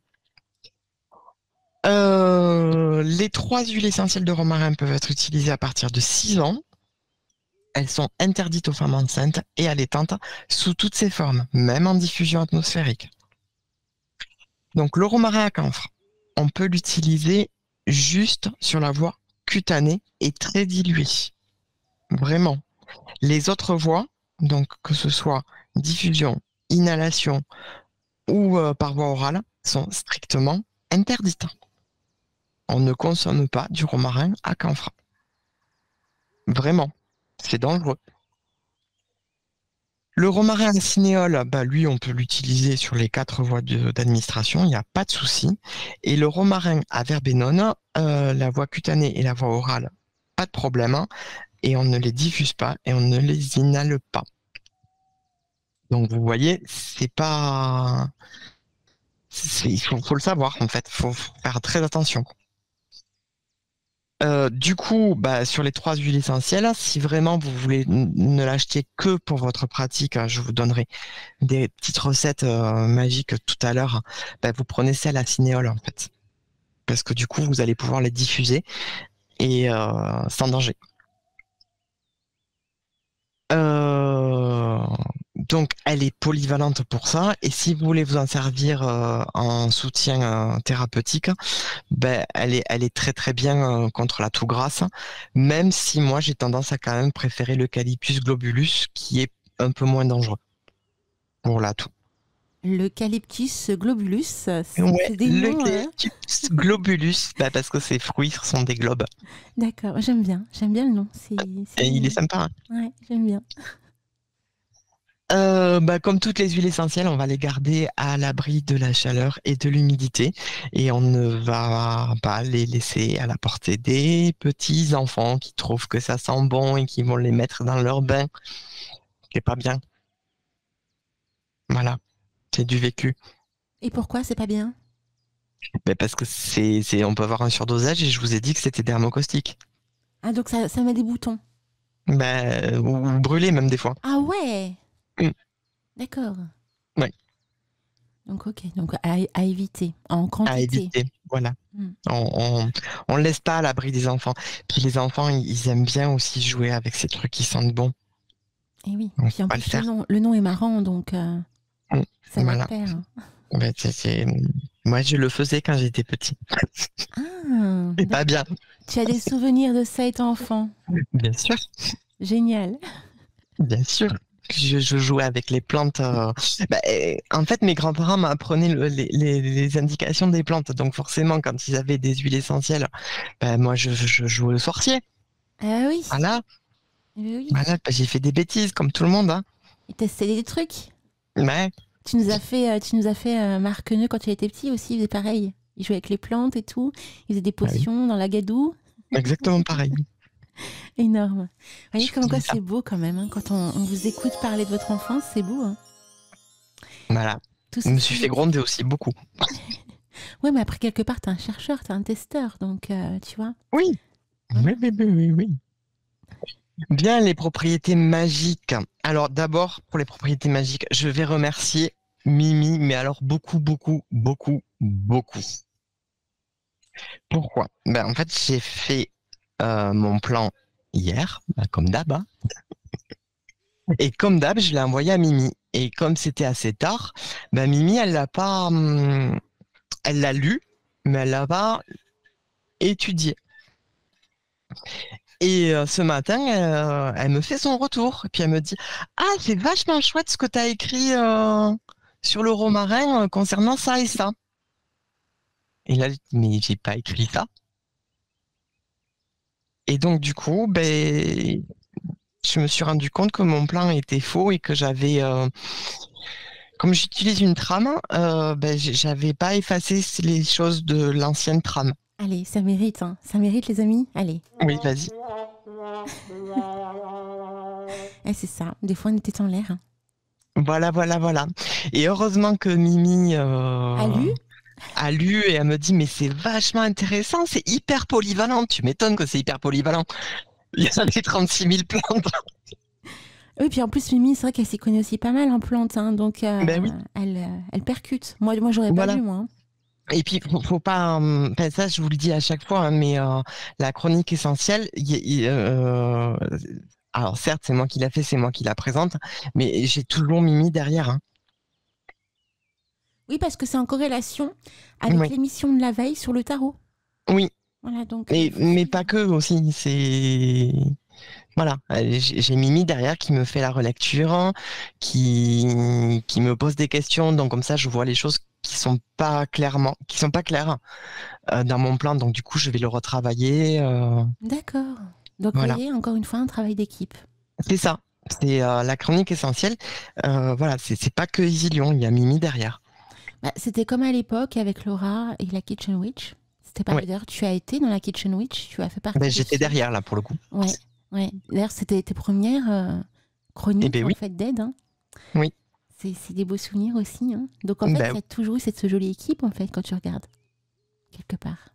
Speaker 9: Les 3 huiles essentielles de romarin peuvent être utilisées à partir de 6 ans. Elles sont interdites aux femmes enceintes et allaitantes sous toutes ses formes, même en diffusion atmosphérique. Donc le romarin à camphre, on peut l'utiliser juste sur la voie cutanée et très diluée. Vraiment. Les autres voies, donc que ce soit diffusion, inhalation ou par voie orale, sont strictement interdites. On ne consomme pas du romarin à camphre. Vraiment, c'est dangereux. Le romarin à cinéole, lui, on peut l'utiliser sur les 4 voies d'administration, il n'y a pas de souci. Et le romarin à verbenone, la voie cutanée et la voie orale, pas de problème. Et on ne les diffuse pas et on ne les inhale pas. Donc vous voyez, c'est pas... Il faut le savoir, en fait. Il faut faire très attention. Du coup, sur les 3 huiles essentielles, si vraiment vous voulez ne l'acheter que pour votre pratique, je vous donnerai des petites recettes magiques tout à l'heure. Vous prenez celle à cinéole, en fait. Parce que du coup, vous allez pouvoir les diffuser et sans danger. Donc, elle est polyvalente pour ça. Et si vous voulez vous en servir en soutien thérapeutique, elle est très très bien contre la toux grasse. Même si moi, j'ai tendance à quand même préférer l'Eucalyptus globulus, qui est un peu moins dangereux pour la toux.
Speaker 3: L'Eucalyptus globulus, c'est des noms...
Speaker 9: L'Eucalyptus globulus, parce que ses fruits sont des globes.
Speaker 3: D'accord, j'aime bien le nom.
Speaker 9: Et il est sympa.
Speaker 3: Ouais, j'aime bien.
Speaker 9: Comme toutes les huiles essentielles, on va les garder à l'abri de la chaleur et de l'humidité et on ne va pas les laisser à la portée des petits enfants qui trouvent que ça sent bon et qui vont les mettre dans leur bain. C'est pas bien. Voilà, c'est du vécu.
Speaker 3: Et pourquoi c'est pas bien?
Speaker 9: Parce que on peut avoir un surdosage et je vous ai dit que c'était dermocaustique.
Speaker 3: Ah, donc ça met des boutons.
Speaker 9: Ou brûler même des fois.
Speaker 3: Ah ouais. D'accord.
Speaker 9: Ouais.
Speaker 3: Donc ok, donc à éviter, en quantité.
Speaker 9: À éviter, voilà. On laisse pas à l'abri des enfants. Puis les enfants, ils aiment bien aussi jouer avec ces trucs qui sentent bon.
Speaker 3: Et oui, puis en plus le nom est marrant, donc ça va de pair.
Speaker 9: Moi, je le faisais quand j'étais petit.
Speaker 3: Ah,
Speaker 9: et pas bien.
Speaker 3: Tu as des souvenirs de ça étant enfant?
Speaker 9: Bien sûr.
Speaker 3: Génial.
Speaker 9: Bien sûr. Je jouais avec les plantes. En fait, mes grands-parents m'apprenaient les indications des plantes. Donc forcément, quand ils avaient des huiles essentielles, moi, je jouais au sorcier.
Speaker 3: Ah oui.
Speaker 9: Voilà.
Speaker 3: Oui.
Speaker 9: Voilà, j'ai fait des bêtises, comme tout le monde. Hein.
Speaker 3: Et t'as essayé des trucs.
Speaker 9: Ouais.
Speaker 3: Tu nous as fait Marc Queneux quand tu étais petit aussi, il faisait pareil. Il jouait avec les plantes et tout. Il faisait des potions dans la gadoue.
Speaker 9: Exactement pareil.
Speaker 3: Énorme. Vous voyez comme quoi c'est beau quand même. Hein. Quand on vous écoute parler de votre enfance, c'est beau. Hein.
Speaker 9: Voilà. Je me suis fait gronder aussi beaucoup.
Speaker 3: Ouais, mais après quelque part, t'es un chercheur, t'es un testeur, donc tu vois.
Speaker 9: Oui. Oui, oui, oui, oui, oui. Bien, les propriétés magiques. Alors, d'abord, pour les propriétés magiques, je vais remercier Mimi, mais alors beaucoup, beaucoup, beaucoup, beaucoup. Pourquoi? Ben, en fait, j'ai fait mon plan hier, comme d'hab, hein. Et comme d'hab, je l'ai envoyé à Mimi. Et comme c'était assez tard, ben Mimi, elle l'a pas, elle l'a lu, mais elle l'a pas étudié. Et ce matin, elle me fait son retour. Et puis elle me dit, ah, c'est vachement chouette ce que tu as écrit sur le romarin concernant ça et ça. Et là, mais j'ai pas écrit ça. Et donc du coup, ben, je me suis rendu compte que mon plan était faux et que j'avais, comme j'utilise une trame, ben, j'avais pas effacé les choses de l'ancienne trame.
Speaker 3: Allez, ça mérite, hein. Ça mérite, les amis. Allez.
Speaker 9: Oui, vas-y.
Speaker 3: Eh, c'est ça. Des fois, on était en l'air. Hein.
Speaker 9: Voilà, voilà, voilà. Et heureusement que Mimi
Speaker 3: A lu
Speaker 9: et elle me dit, mais c'est vachement intéressant, c'est hyper polyvalent. Tu m'étonnes que c'est hyper polyvalent. Il y a des 36 000 plantes.
Speaker 3: Oui, puis en plus, Mimi, c'est vrai qu'elle s'y connaît aussi pas mal en plantes. Hein, donc,
Speaker 9: Ben oui.
Speaker 3: elle percute. Moi j'aurais pas
Speaker 9: Voilà.
Speaker 3: lu, moi. Hein.
Speaker 9: Et puis, faut pas, enfin, ça, je vous le dis à chaque fois, hein, mais la chronique essentielle, alors certes, c'est moi qui l'a fait, c'est moi qui la présente, mais j'ai toujours Mimi derrière. Hein.
Speaker 3: Oui, parce que c'est en corrélation avec
Speaker 9: Oui.
Speaker 3: l'émission de la veille sur le tarot.
Speaker 9: Oui,
Speaker 3: Voilà, donc.
Speaker 9: mais pas que aussi. C'est voilà, j'ai Mimi derrière qui me fait la relecture, hein, qui me pose des questions, donc comme ça, je vois les choses qui sont pas claires dans mon plan, donc du coup, je vais le retravailler.
Speaker 3: D'accord. Donc,
Speaker 9: Voilà.
Speaker 3: vous voyez, encore une fois, un travail d'équipe.
Speaker 9: C'est ça. C'est la chronique essentielle. Voilà, c'est pas que Easy Lyon, il y a Mimi derrière.
Speaker 3: Bah, c'était comme à l'époque avec Laura et la Kitchen Witch. C'était pas
Speaker 9: Ouais.
Speaker 3: d'ailleurs, tu as été dans la Kitchen Witch, tu as fait partie.
Speaker 9: Ben,
Speaker 3: de
Speaker 9: j'étais
Speaker 3: ceux-
Speaker 9: derrière là pour le coup.
Speaker 3: Ouais, ouais. D'ailleurs, c'était tes premières chroniques
Speaker 9: Eh ben
Speaker 3: en
Speaker 9: oui.
Speaker 3: fait d'aide. Hein.
Speaker 9: Oui.
Speaker 3: C'est des beaux souvenirs aussi. Hein. Donc en fait,
Speaker 9: Ben
Speaker 3: tu as toujours eu cette jolie équipe en fait quand tu regardes quelque part.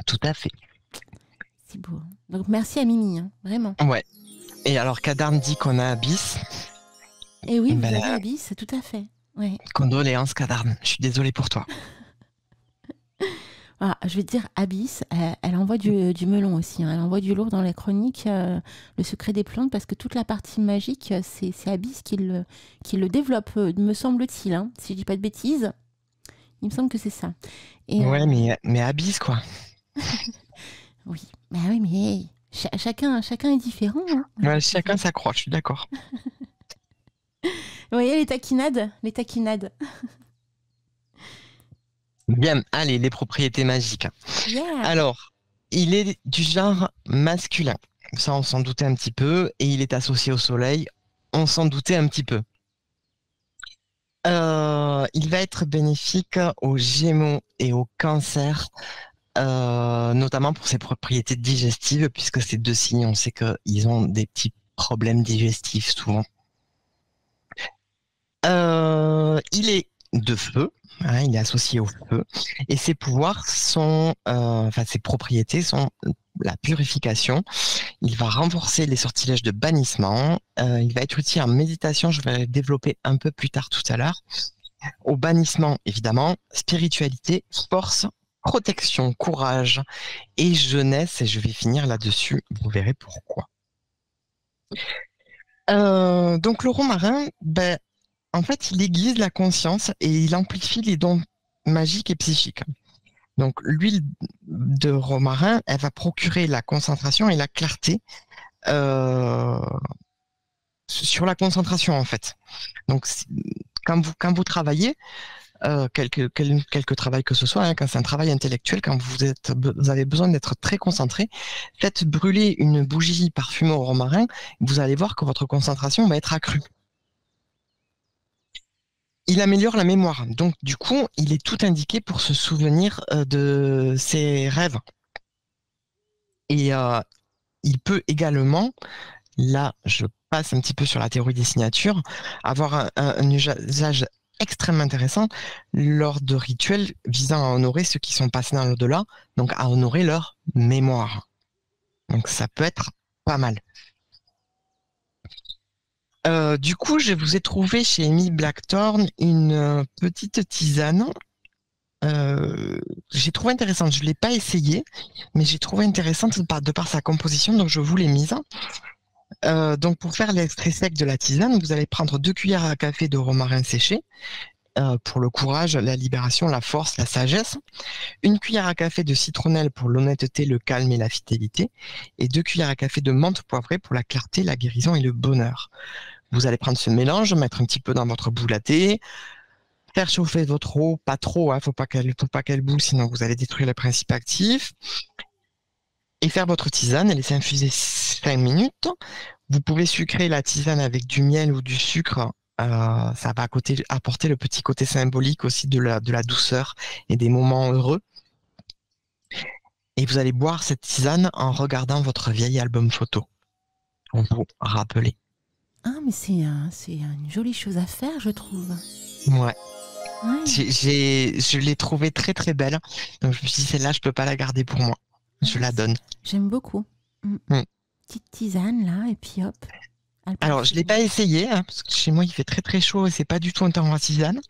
Speaker 9: Tout à fait.
Speaker 3: C'est beau. Hein. Donc merci à Mimi, hein, vraiment.
Speaker 9: Ouais. Et alors Kadarn dit qu'on a Abyss.
Speaker 3: Et oui, vous
Speaker 9: Ben,
Speaker 3: avez Abyss, tout à fait. Ouais.
Speaker 9: Condoléances Kadarn. Je suis désolé pour toi.
Speaker 3: Ah, je vais te dire, Abyss, elle envoie du melon aussi. Hein. Elle envoie du lourd dans les chroniques, le secret des plantes, parce que toute la partie magique, c'est Abyss qui le développe, me semble-t-il. Hein. Si je dis pas de bêtises, il me semble que c'est ça. Et,
Speaker 9: Ouais, mais Abyss quoi.
Speaker 3: oui, bah oui, mais hey, chacun est différent. Hein.
Speaker 9: Ouais, chacun sa croix, je suis d'accord.
Speaker 3: Vous voyez les taquinades, les taquinades.
Speaker 9: Bien, allez, les propriétés magiques.
Speaker 3: Yeah.
Speaker 9: Alors, il est du genre masculin. Ça, on s'en doutait un petit peu. Et il est associé au soleil. On s'en doutait un petit peu. Il va être bénéfique aux Gémeaux et au Cancer, notamment pour ses propriétés digestives, puisque ces deux signes, on sait qu'ils ont des petits problèmes digestifs souvent. Il est de feu, hein, il est associé au feu, et ses pouvoirs sont, ses propriétés sont la purification. Il va renforcer les sortilèges de bannissement. Il va être utile en méditation. Je vais développer un peu plus tard tout à l'heure. Au bannissement, évidemment, spiritualité, force, protection, courage et jeunesse. Et je vais finir là-dessus. Vous verrez pourquoi. Donc le romarin, ben, en fait, il aiguise la conscience et il amplifie les dons magiques et psychiques. Donc l'huile de romarin, elle va procurer la concentration et la clarté sur la concentration en fait. Donc quand vous travaillez, quelque travail que ce soit, hein, quand c'est un travail intellectuel, quand vous avez besoin d'être très concentré, faites brûler une bougie parfumée au romarin, vous allez voir que votre concentration va être accrue. Il améliore la mémoire, donc du coup, il est tout indiqué pour se souvenir de ses rêves. Et il peut également, là je passe un petit peu sur la théorie des signatures, avoir un usage extrêmement intéressant lors de rituels visant à honorer ceux qui sont passés dans l'au-delà, donc à honorer leur mémoire. Donc ça peut être pas mal. Du coup, je vous ai trouvé chez Amy Blackthorn une petite tisane. J'ai trouvé intéressante. Je l'ai pas essayée, mais j'ai trouvé intéressante de par sa composition, donc je vous l'ai mise. Donc pour faire l'extrait sec de la tisane, vous allez prendre 2 cuillères à café de romarin séché pour le courage, la libération, la force, la sagesse. 1 cuillère à café de citronnelle pour l'honnêteté, le calme et la fidélité. Et 2 cuillères à café de menthe poivrée pour la clarté, la guérison et le bonheur. Vous allez prendre ce mélange, mettre un petit peu dans votre boule à thé, faire chauffer votre eau, pas trop, faut pas qu'elle boule, sinon vous allez détruire le principe actif. Et faire votre tisane et laisser infuser 5 minutes. Vous pouvez sucrer la tisane avec du miel ou du sucre. Ça va apporter le petit côté symbolique aussi de la douceur et des moments heureux. Et vous allez boire cette tisane en regardant votre vieil album photo. Pour vous rappeler.
Speaker 3: Ah, mais c'est une jolie chose à faire, je trouve.
Speaker 9: Ouais.
Speaker 3: Ouais.
Speaker 9: Je l'ai trouvée très très belle. Donc je me suis dit, celle-là, je peux pas la garder pour moi. Je la donne.
Speaker 3: J'aime beaucoup. Petite tisane, là, et puis hop.
Speaker 9: Alors, je l'ai pas essayé, hein, parce que chez moi, il fait très très chaud et c'est pas du tout un temps à tisane.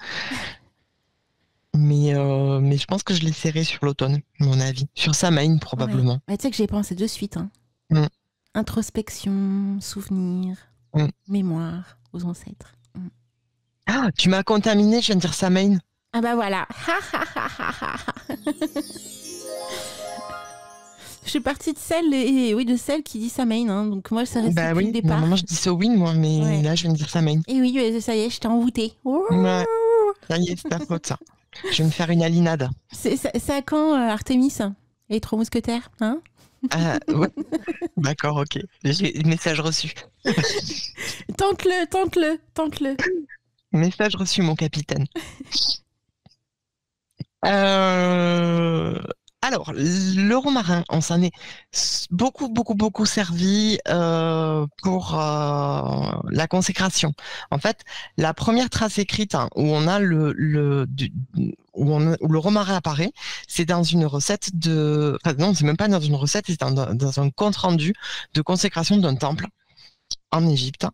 Speaker 9: Mais je pense que je l'essaierai sur l'automne, à mon avis. Sur Samhain, probablement.
Speaker 3: Ouais. Bah, tu sais que j'y ai pensé de suite. Hein. Introspection, souvenir, mémoire aux ancêtres.
Speaker 9: Ah, tu m'as contaminé, je viens de dire Samhain.
Speaker 3: Ah bah voilà. Je suis partie de celle qui dit Samhain, hein, donc moi ça reste depuis le départ.
Speaker 9: Moi je dis Samhain, moi, mais là je viens de dire Samhain.
Speaker 3: Et oui, ça y est, je t'ai envoûtée.
Speaker 9: Ouais, ça y est, c'est ta faute ça. Je vais me faire une alinade.
Speaker 3: C'est à quand Artémis, les 3 mousquetaires, hein?
Speaker 9: Ouais. D'accord, ok. J'ai message reçu.
Speaker 3: Tente-le.
Speaker 9: Message reçu, mon capitaine. Alors, le romarin, on s'en est beaucoup servi pour la consécration. En fait, la première trace écrite où on a où le romarin apparaît, c'est dans une recette non, c'est même pas dans une recette, c'est dans un compte rendu de consécration d'un temple en Égypte,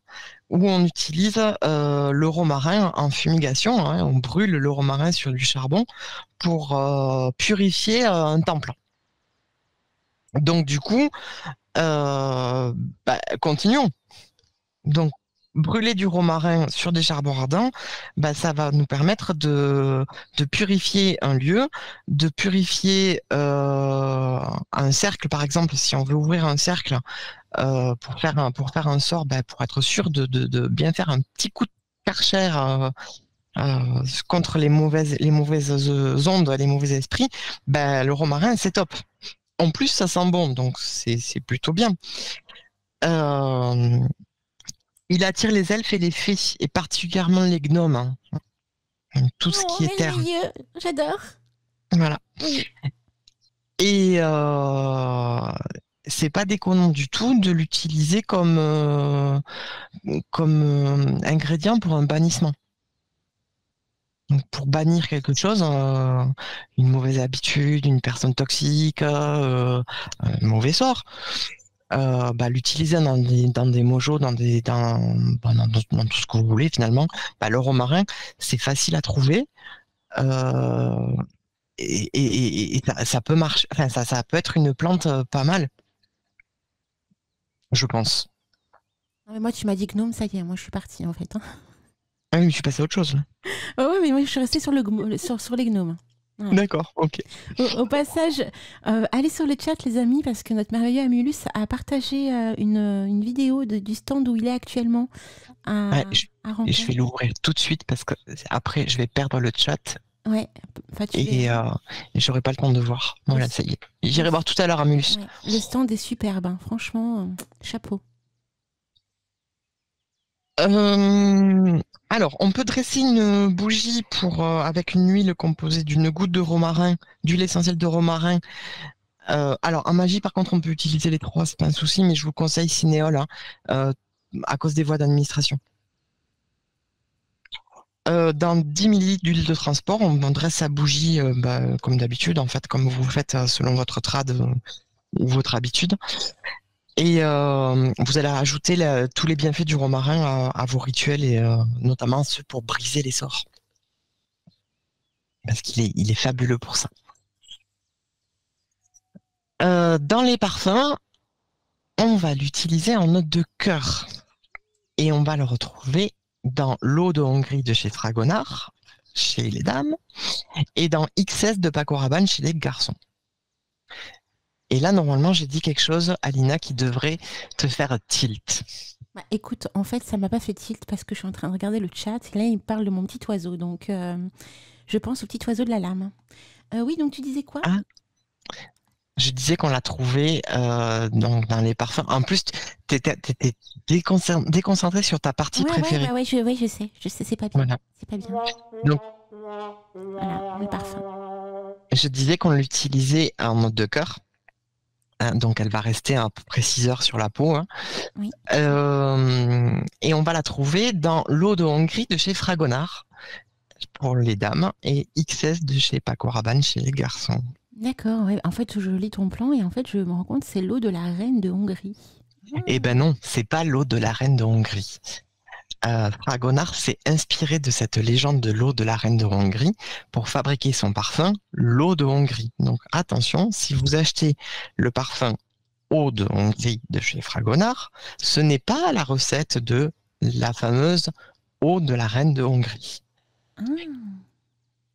Speaker 9: où on utilise le romarin en fumigation. Hein, on brûle le romarin sur du charbon pour purifier un temple. Donc du coup, continuons. Donc brûler du romarin sur des charbons ardents, ça va nous permettre de purifier un lieu, de purifier un cercle, par exemple, si on veut ouvrir un cercle pour faire un sort, pour être sûr de bien faire un petit coup de karcher contre les mauvaises ondes, les mauvais esprits, le romarin, c'est top. En plus, ça sent bon, donc c'est plutôt bien. Il attire les elfes et les fées, et particulièrement les gnomes. Hein. Tout ce qui est terre.
Speaker 3: J'adore.
Speaker 9: Voilà. Oui. Et c'est pas déconnant du tout de l'utiliser comme ingrédient pour un bannissement. Donc pour bannir quelque chose, une mauvaise habitude, une personne toxique, un mauvais sort. L'utiliser dans des mojos, dans tout ce que vous voulez finalement. Le romarin, c'est facile à trouver et ça peut marcher. Enfin, ça peut être une plante pas mal, je pense.
Speaker 3: Non, mais moi, tu m'as dit gnome, ça y est, moi je suis partie en fait. Hein.
Speaker 9: Ah oui, mais je suis passée à autre chose. Là.
Speaker 3: Oh, ouais, mais moi je suis restée sur les gnomes. Ouais.
Speaker 9: D'accord, ok.
Speaker 3: Au passage, allez sur le chat les amis, parce que notre merveilleux Amulus a partagé une vidéo du stand où il est actuellement à Rampont.
Speaker 9: Et je vais l'ouvrir tout de suite parce que après je vais perdre le chat.
Speaker 3: Ouais.
Speaker 9: Et j'aurai pas le temps de voir. Voilà, ça y est. J'irai voir tout à l'heure Amulus.
Speaker 3: Ouais. Le stand est superbe, hein. Franchement, chapeau.
Speaker 9: Alors, on peut dresser une bougie avec une huile composée d'une goutte de romarin, d'huile essentielle de romarin. Alors, en magie, par contre, on peut utiliser les 3, c'est pas un souci, mais je vous conseille Cinéole à cause des voies d'administration. Dans 10 ml d'huile de transport, on dresse sa bougie comme d'habitude, en fait, comme vous faites selon votre trad ou votre habitude. Et vous allez rajouter tous les bienfaits du romarin à vos rituels et notamment ceux pour briser les sorts. Parce il est fabuleux pour ça. Dans les parfums, on va l'utiliser en note de cœur. Et on va le retrouver dans l'eau de Hongrie de chez Fragonard, chez les dames, et dans XS de Paco Rabanne chez les garçons. Et là, normalement, j'ai dit quelque chose, Alina, qui devrait te faire tilt.
Speaker 3: Bah, écoute, en fait, ça m'a pas fait tilt parce que je suis en train de regarder le chat. Et là, il me parle de mon petit oiseau. Donc, je pense au petit oiseau de la lame. Oui, donc tu disais quoi?
Speaker 9: Je disais qu'on l'a trouvé dans les parfums. En plus, t'étais déconcentré sur ta partie préférée.
Speaker 3: Oui, je sais, c'est pas bien.
Speaker 9: Voilà.
Speaker 3: C'est pas bien.
Speaker 9: Donc,
Speaker 3: voilà, le parfum.
Speaker 9: Je disais qu'on l'utilisait en note de cœur. Donc, elle va rester à peu près 6 heures sur la peau. Hein.
Speaker 3: Oui.
Speaker 9: Et on va la trouver dans l'eau de Hongrie de chez Fragonard pour les dames et XS de chez Paco Rabanne chez les garçons.
Speaker 3: D'accord, ouais. En fait, je lis ton plan et en fait, je me rends compte que c'est l'eau de la reine de Hongrie.
Speaker 9: Eh ben non, c'est pas l'eau de la reine de Hongrie. Fragonard s'est inspiré de cette légende de l'eau de la reine de Hongrie pour fabriquer son parfum, l'eau de Hongrie. Donc attention, si vous achetez le parfum eau de Hongrie de chez Fragonard, ce n'est pas la recette de la fameuse eau de la reine de Hongrie.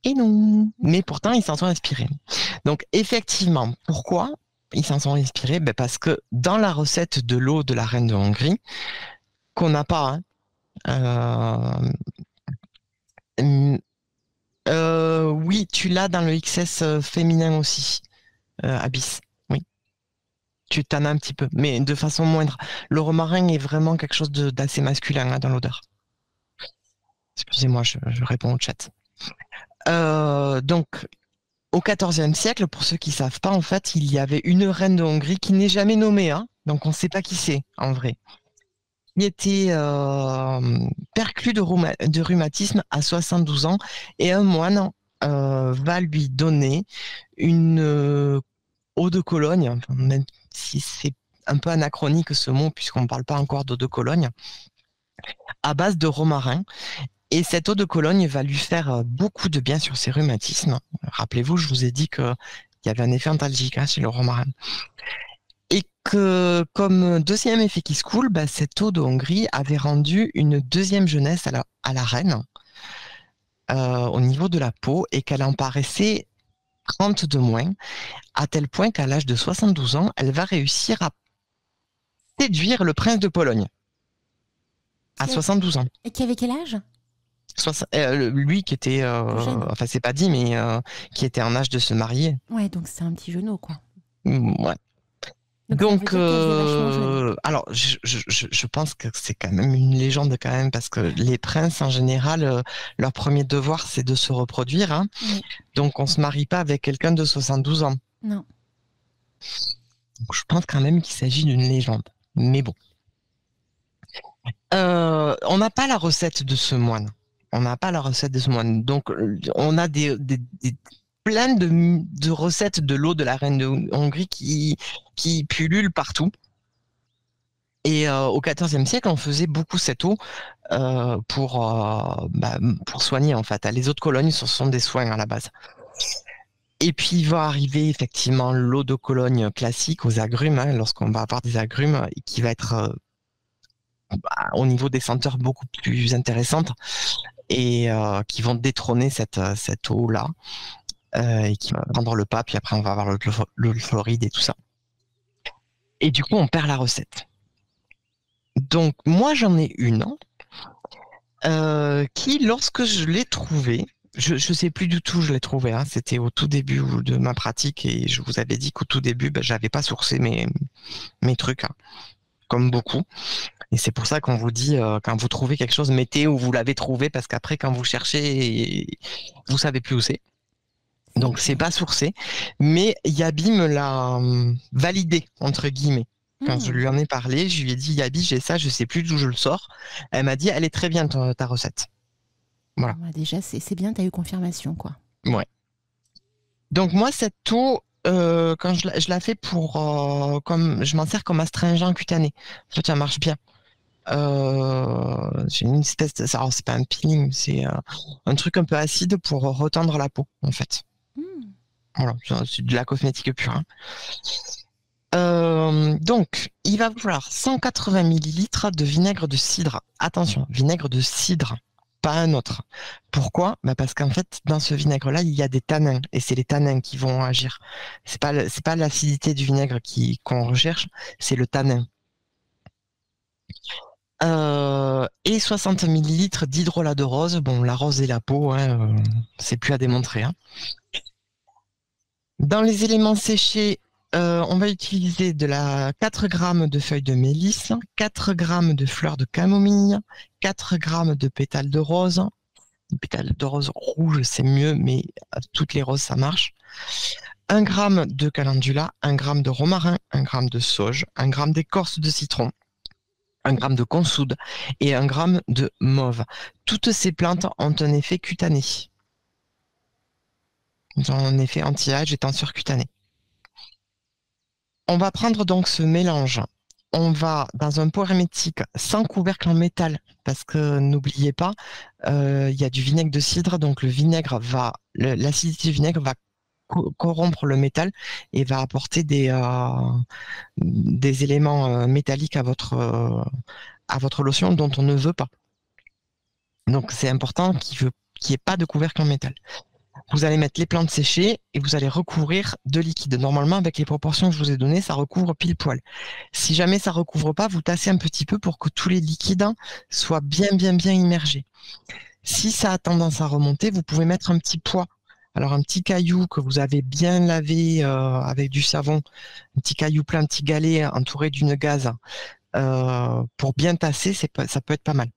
Speaker 9: Et non, mais pourtant ils s'en sont inspirés. Donc effectivement, pourquoi ils s'en sont inspirés? Parce que dans la recette de l'eau de la reine de Hongrie, qu'on n'a pas, oui, tu l'as dans le XS féminin aussi, Abyss. Oui, tu t'en as un petit peu, mais de façon moindre. Le romarin est vraiment quelque chose d'assez masculin dans l'odeur. Excusez-moi, je réponds au chat. Donc, au XIVe siècle, pour ceux qui ne savent pas, en fait, il y avait une reine de Hongrie qui n'est jamais nommée, donc on ne sait pas qui c'est, en vrai. Il était perclus de rhumatisme à 72 ans et un moine va lui donner une eau de Cologne, même si c'est un peu anachronique ce mot puisqu'on ne parle pas encore d'eau de Cologne, à base de romarin. Et cette eau de Cologne va lui faire beaucoup de bien sur ses rhumatismes. Rappelez-vous, je vous ai dit qu'il y avait un effet antalgique chez le romarin. Et que, comme deuxième effet qui se coule, cette eau de Hongrie avait rendu une deuxième jeunesse à la reine au niveau de la peau et qu'elle en paraissait 30 de moins, à tel point qu'à l'âge de 72 ans, elle va réussir à séduire le prince de Pologne. À 72 ans.
Speaker 3: Et qui avait quel âge?
Speaker 9: Lui qui était, enfin c'est pas dit, mais qui était en âge de se marier.
Speaker 3: Ouais, donc c'est un petit genou, quoi.
Speaker 9: Ouais. Donc alors, je pense que c'est quand même une légende quand même, parce que les princes en général, leur premier devoir c'est de se reproduire. Hein. Oui. Donc on se marie pas avec quelqu'un de 72 ans.
Speaker 3: Non.
Speaker 9: Donc, je pense quand même qu'il s'agit d'une légende. Mais bon. On n'a pas la recette de ce moine. Donc, on a plein de recettes de l'eau de la reine de Hongrie qui pullulent partout. Et au XIVe siècle, on faisait beaucoup cette eau pour soigner, en fait. Les eaux de Cologne, ce sont des soins à la base. Et puis, il va arriver effectivement l'eau de Cologne classique aux agrumes, lorsqu'on va avoir des agrumes, qui va être au niveau des senteurs beaucoup plus intéressantes et qui vont détrôner cette eau-là et qui va prendre le pas, puis après on va avoir le Floride et tout ça. Et du coup, on perd la recette. Donc, moi, j'en ai une qui, lorsque je l'ai trouvée, je sais plus du tout où je l'ai trouvée, c'était au tout début de ma pratique et je vous avais dit qu'au tout début, j'avais pas sourcé mes trucs, comme beaucoup. Et c'est pour ça qu'on vous dit, quand vous trouvez quelque chose, mettez où vous l'avez trouvé, parce qu'après, quand vous cherchez, vous savez plus où c'est. Donc, c'est pas sourcé. Mais Yabi me l'a validé, entre guillemets. Quand je lui en ai parlé, je lui ai dit, Yabi, j'ai ça, je sais plus d'où je le sors. Elle m'a dit, elle est très bien, ta recette. Voilà.
Speaker 3: Déjà, c'est bien, tu as eu confirmation, quoi.
Speaker 9: Ouais. Donc, moi, cette eau, quand je la fais pour comme je m'en sers comme astringent cutané. En fait, ça marche bien. J'ai une espèce de, alors c'est pas un peeling, c'est un truc un peu acide pour retendre la peau en fait. Voilà, c'est de la cosmétique pure. Hein. Donc, il va vous falloir 180 millilitres de vinaigre de cidre. Attention, vinaigre de cidre, pas un autre. Pourquoi? Bah parce qu'en fait, dans ce vinaigre-là, il y a des tanins, et c'est les tanins qui vont agir. C'est pas l'acidité du vinaigre qu'on recherche, c'est le tanin. Et 60 millilitres d'hydrolat de rose. Bon, la rose et la peau, hein, c'est plus à démontrer. Hein. Dans les éléments séchés, on va utiliser 4 grammes de feuilles de mélisse, 4 grammes de fleurs de camomille, 4 grammes de pétales de rose. Les pétales de rose rouge, c'est mieux, mais toutes les roses, ça marche. 1 gramme de calendula, 1 gramme de romarin, 1 gramme de sauge, 1 gramme d'écorce de citron, 1 gramme de consoude et 1 gramme de mauve. Toutes ces plantes ont un effet cutané. Ils ont un effet anti-âge et tenseur cutané. On va prendre donc ce mélange. On va dans un pot hermétique sans couvercle en métal, parce que n'oubliez pas, il y a du vinaigre de cidre, donc l'acidité du vinaigre va corrompre le métal et va apporter des éléments métalliques à votre lotion dont on ne veut pas. Donc c'est important qu'il n'y ait pas de couvercle en métal. Vous allez mettre les plantes séchées et vous allez recouvrir de liquide. Normalement, avec les proportions que je vous ai données, ça recouvre pile poil. Si jamais ça recouvre pas, vous tassez un petit peu pour que tous les liquides soient bien immergés. Si ça a tendance à remonter, vous pouvez mettre un petit poids. Alors un petit caillou que vous avez bien lavé avec du savon, un petit caillou plein, un petit galet entouré d'une gaze pour bien tasser, ça peut être pas mal.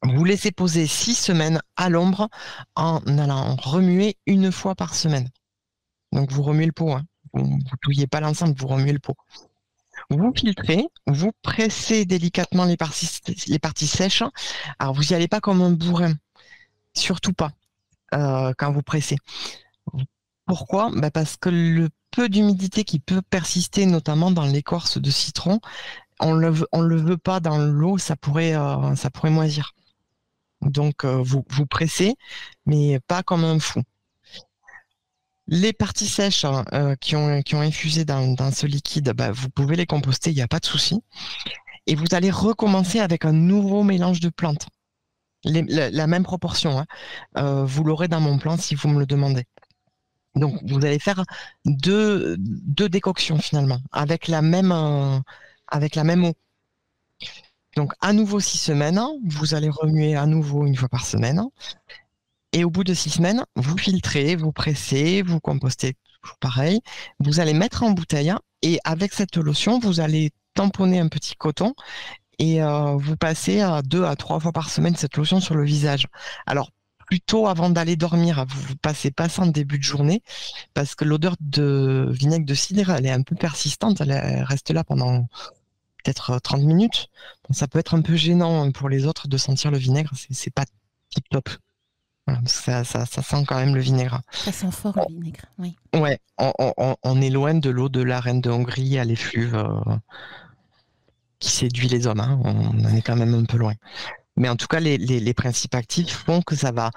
Speaker 9: Vous laissez poser 6 semaines à l'ombre en allant remuer 1 fois par semaine. Donc vous remuez le pot, hein. Vous touillez pas l'ensemble, vous remuez le pot. Vous filtrez, vous pressez délicatement les parties sèches. Alors vous n'y allez pas comme un bourrin, surtout pas quand vous pressez. Pourquoi? Parce que le peu d'humidité qui peut persister, notamment dans l'écorce de citron, on le veut pas dans l'eau, ça pourrait moisir. Donc vous pressez, mais pas comme un fou. Les parties sèches qui ont infusé dans ce liquide, vous pouvez les composter, il n'y a pas de souci. Et vous allez recommencer avec un nouveau mélange de plantes. La même proportion. Hein. Vous l'aurez dans mon plan si vous me le demandez. Donc vous allez faire deux décoctions finalement, avec la même eau. Donc, à nouveau 6 semaines, vous allez remuer à nouveau 1 fois par semaine. Et au bout de 6 semaines, vous filtrez, vous pressez, vous compostez, toujours pareil. Vous allez mettre en bouteille et avec cette lotion, vous allez tamponner un petit coton et vous passez à 2 à 3 fois par semaine cette lotion sur le visage. Alors, plutôt avant d'aller dormir, vous passez pas ça en début de journée parce que l'odeur de vinaigre de cidre, elle est un peu persistante, elle reste là pendant peut-être 30 minutes. Bon, ça peut être un peu gênant pour les autres de sentir le vinaigre, c'est pas tip top. Voilà, parce que ça sent quand même le vinaigre.
Speaker 3: Ça sent fort le vinaigre, oui.
Speaker 9: Ouais, on est loin de l'eau de la reine de Hongrie à l'effluve qui séduit les hommes. Hein. On en est quand même un peu loin. Mais en tout cas, les principes actifs font que ça va.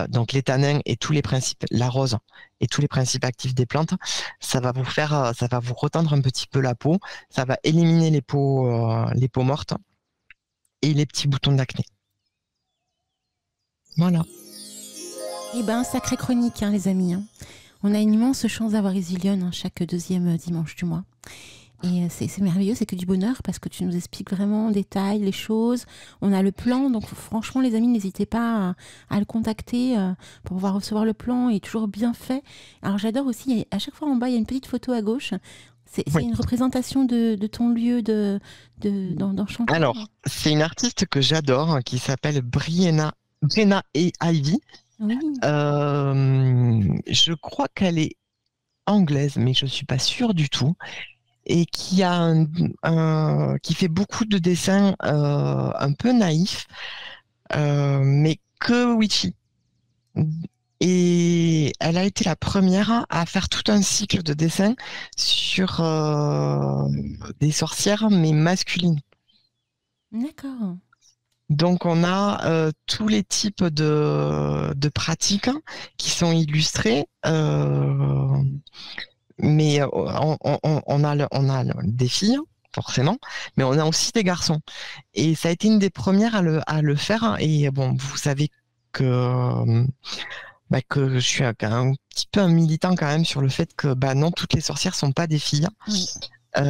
Speaker 9: Donc les tanins et tous les principes, la rose et tous les principes actifs des plantes, ça va vous retendre un petit peu la peau, ça va éliminer les peaux mortes et les petits boutons d'acné. Voilà.
Speaker 3: Eh ben, sacrée chronique, hein, les amis. Hein. On a une immense chance d'avoir Isilionne chaque 2e dimanche du mois. Et c'est merveilleux, c'est que du bonheur parce que tu nous expliques vraiment en détail les choses. On a le plan, donc franchement les amis, n'hésitez pas à le contacter pour pouvoir recevoir le plan, il est toujours bien fait. Alors j'adore aussi, à chaque fois en bas il y a une petite photo à gauche. C'est une représentation de ton lieu d'enchantement.
Speaker 9: Alors c'est une artiste que j'adore qui s'appelle Brenna et Ivy.
Speaker 3: Oui.
Speaker 9: Je crois qu'elle est anglaise, mais je suis pas sûre du tout. Et qui fait beaucoup de dessins un peu naïfs, mais que witchy. Et elle a été la première à faire tout un cycle de dessin sur des sorcières, mais masculines.
Speaker 3: D'accord.
Speaker 9: Donc on a tous les types de pratiques qui sont illustrées, mais on a des filles, forcément, mais on a aussi des garçons. Et ça a été une des premières à le faire. Et bon, vous savez que je suis un petit peu un militant quand même sur le fait que non, toutes les sorcières sont pas des filles.
Speaker 3: Oui.
Speaker 9: Il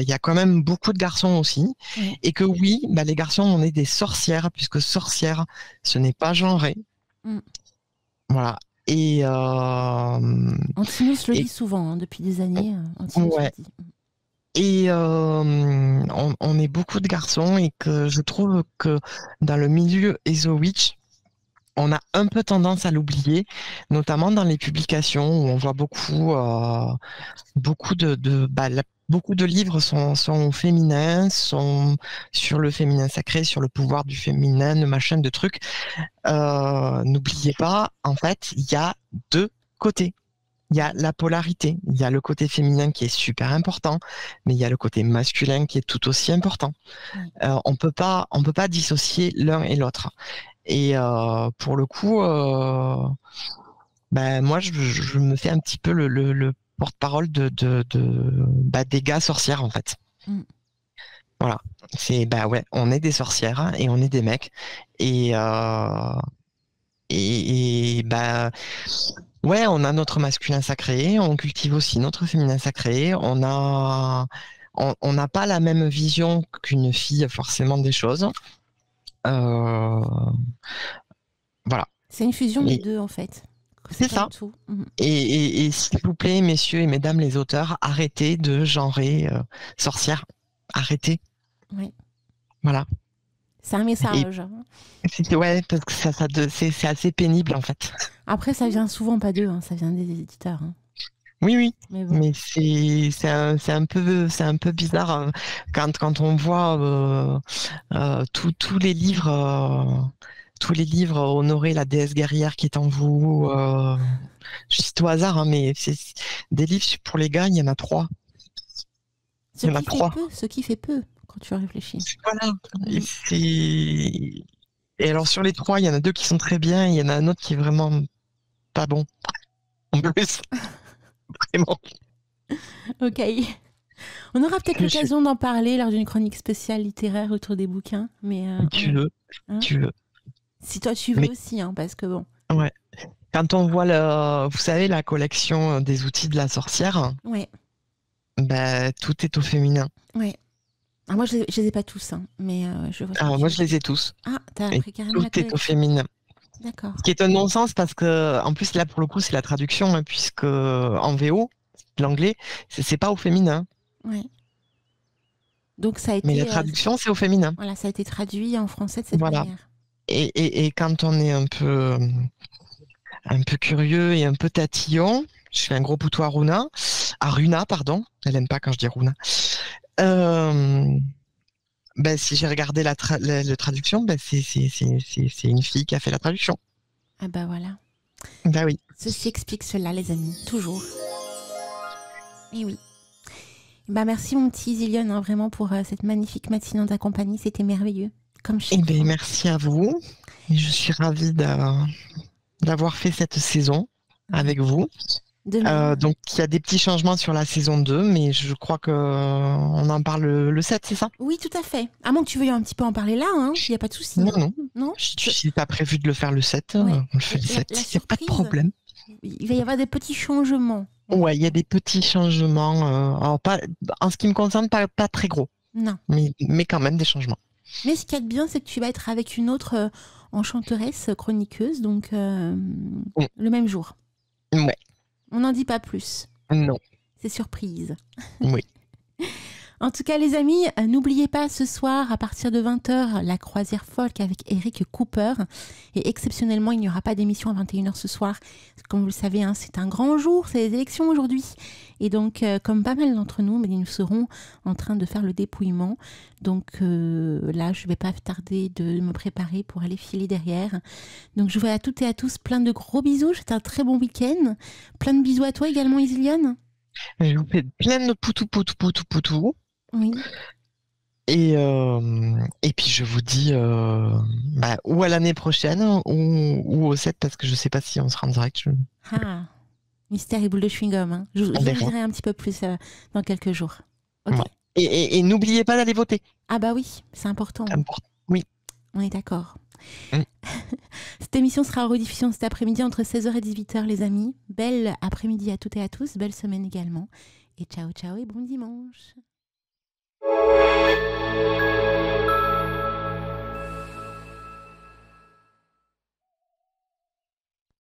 Speaker 9: y a quand même beaucoup de garçons aussi,
Speaker 3: Oui.
Speaker 9: et que oui, les garçons, on est des sorcières, puisque sorcière, ce n'est pas genré.
Speaker 3: Mm.
Speaker 9: Voilà. Et
Speaker 3: Antinous le dit souvent, hein, depuis des années. Antinous
Speaker 9: ouais.
Speaker 3: le dit.
Speaker 9: Et on est beaucoup de garçons, et que je trouve que dans le milieu ESO-Witch, on a un peu tendance à l'oublier, notamment dans les publications où on voit beaucoup de livres sont au féminin, sont sur le féminin sacré, sur le pouvoir du féminin, de machin, de trucs. N'oubliez pas, en fait, il y a deux côtés. Il y a la polarité. Il y a le côté féminin qui est super important, mais il y a le côté masculin qui est tout aussi important. On peut pas dissocier l'un et l'autre. Et pour le coup, moi, je me fais un petit peu le porte-parole des gars sorcières, en fait.
Speaker 3: Mm.
Speaker 9: Voilà. C'est, on est des sorcières et on est des mecs. Et on a notre masculin sacré, on cultive aussi notre féminin sacré. On n'a pas la même vision qu'une fille, forcément, des choses. Voilà.
Speaker 3: C'est une fusion des deux, en fait.
Speaker 9: C'est ça.
Speaker 3: Tout.
Speaker 9: Et s'il vous plaît, messieurs et mesdames les auteurs, arrêtez de genrer sorcière. Arrêtez.
Speaker 3: Oui.
Speaker 9: Voilà.
Speaker 3: C'est un message.
Speaker 9: Ouais, parce que c'est assez pénible, en fait.
Speaker 3: Après, ça vient souvent pas d'eux, hein, ça vient des éditeurs. Hein.
Speaker 9: Oui.
Speaker 3: Mais, bon.
Speaker 9: Mais c'est un peu bizarre quand on voit tous les livres. Tous les livres honorer la déesse guerrière qui est en vous. Je cite au hasard, hein, mais c'est des livres pour les gars, il y en a 3.
Speaker 3: Ce qui fait peu quand tu réfléchis.
Speaker 9: Voilà. Et alors sur les 3, il y en a 2 qui sont très bien, et il y en a un autre qui est vraiment pas bon. En plus. Vraiment.
Speaker 3: Ok. On aura peut-être l'occasion d'en parler lors d'une chronique spéciale littéraire autour des bouquins. Mais,
Speaker 9: tu veux.
Speaker 3: Si toi tu veux aussi, hein, parce que bon.
Speaker 9: Ouais. Quand on voit vous savez, la collection des outils de la sorcière.
Speaker 3: Ouais.
Speaker 9: Tout est au féminin.
Speaker 3: Ouais. Alors moi je les ai pas tous, hein, mais je vois.
Speaker 9: Alors moi je les ai tous.
Speaker 3: Ah, t'as appris carrément la
Speaker 9: collection. Tout est au féminin.
Speaker 3: D'accord.
Speaker 9: Ce qui est un non-sens parce que, en plus là pour le coup c'est la traduction, hein, puisque en VO, l'anglais, c'est pas au féminin.
Speaker 3: Ouais. Donc ça a été.
Speaker 9: Mais la traduction c'est au féminin.
Speaker 3: Voilà, ça a été traduit en français de cette manière.
Speaker 9: Et quand on est un peu curieux et un peu tatillon, je fais un gros poutou à Runa, pardon. Elle aime pas quand je dis Runa. Si j'ai regardé la traduction, c'est une fille qui a fait la traduction.
Speaker 3: Ah voilà.
Speaker 9: Oui.
Speaker 3: Ceci explique cela, les amis, toujours. Et oui. Merci mon petit Zillion, hein, vraiment pour cette magnifique matinée en ta compagnie, c'était merveilleux. Comme
Speaker 9: merci à vous. Je suis ravie d'avoir fait cette saison avec vous. Donc il y a des petits changements sur la saison 2, mais je crois qu'on en parle le 7, c'est ça?
Speaker 3: Oui, tout à fait. À moins que tu veuilles un petit peu en parler là, il n'y a pas de souci.
Speaker 9: Non. Si tu as prévu de le faire le 7, on le fait le 7, il n'y a pas de problème.
Speaker 3: Il va y avoir des petits changements.
Speaker 9: Ouais, il y a des petits changements. Alors pas, en ce qui me concerne, pas très gros.
Speaker 3: Non.
Speaker 9: Mais quand même des changements.
Speaker 3: Mais ce qu'il y a de bien, c'est que tu vas être avec une autre enchanteresse chroniqueuse, donc le même jour.
Speaker 9: Ouais.
Speaker 3: On n'en dit pas plus.
Speaker 9: Non.
Speaker 3: C'est surprise.
Speaker 9: Oui.
Speaker 3: En tout cas, les amis, n'oubliez pas ce soir, à partir de 20h, la croisière folk avec Eric Cooper. Et exceptionnellement, il n'y aura pas d'émission à 21h ce soir. Comme vous le savez, hein, c'est un grand jour, c'est les élections aujourd'hui. Et donc, comme pas mal d'entre nous, mais nous serons en train de faire le dépouillement. Donc là, je ne vais pas tarder de me préparer pour aller filer derrière. Donc, je vous vois à toutes et à tous plein de gros bisous. C'était un très bon week-end. Plein de bisous à toi également, Isiliane.
Speaker 9: Je vous fais plein de poutou.
Speaker 3: Oui.
Speaker 9: Et puis je vous dis ou à l'année prochaine ou au 7 parce que je sais pas si on sera en direct.
Speaker 3: Ah, mystère et boule de chewing-gum. Hein. Je vous dirai un petit peu plus dans quelques jours. Ok.
Speaker 9: Ouais. Et n'oubliez pas d'aller voter.
Speaker 3: Ah bah oui, c'est important.
Speaker 9: Oui.
Speaker 3: On est d'accord. Cette émission sera en rediffusion cet après-midi entre 16h et 18h, les amis. Belle après-midi à toutes et à tous, belle semaine également. Et ciao et bon dimanche.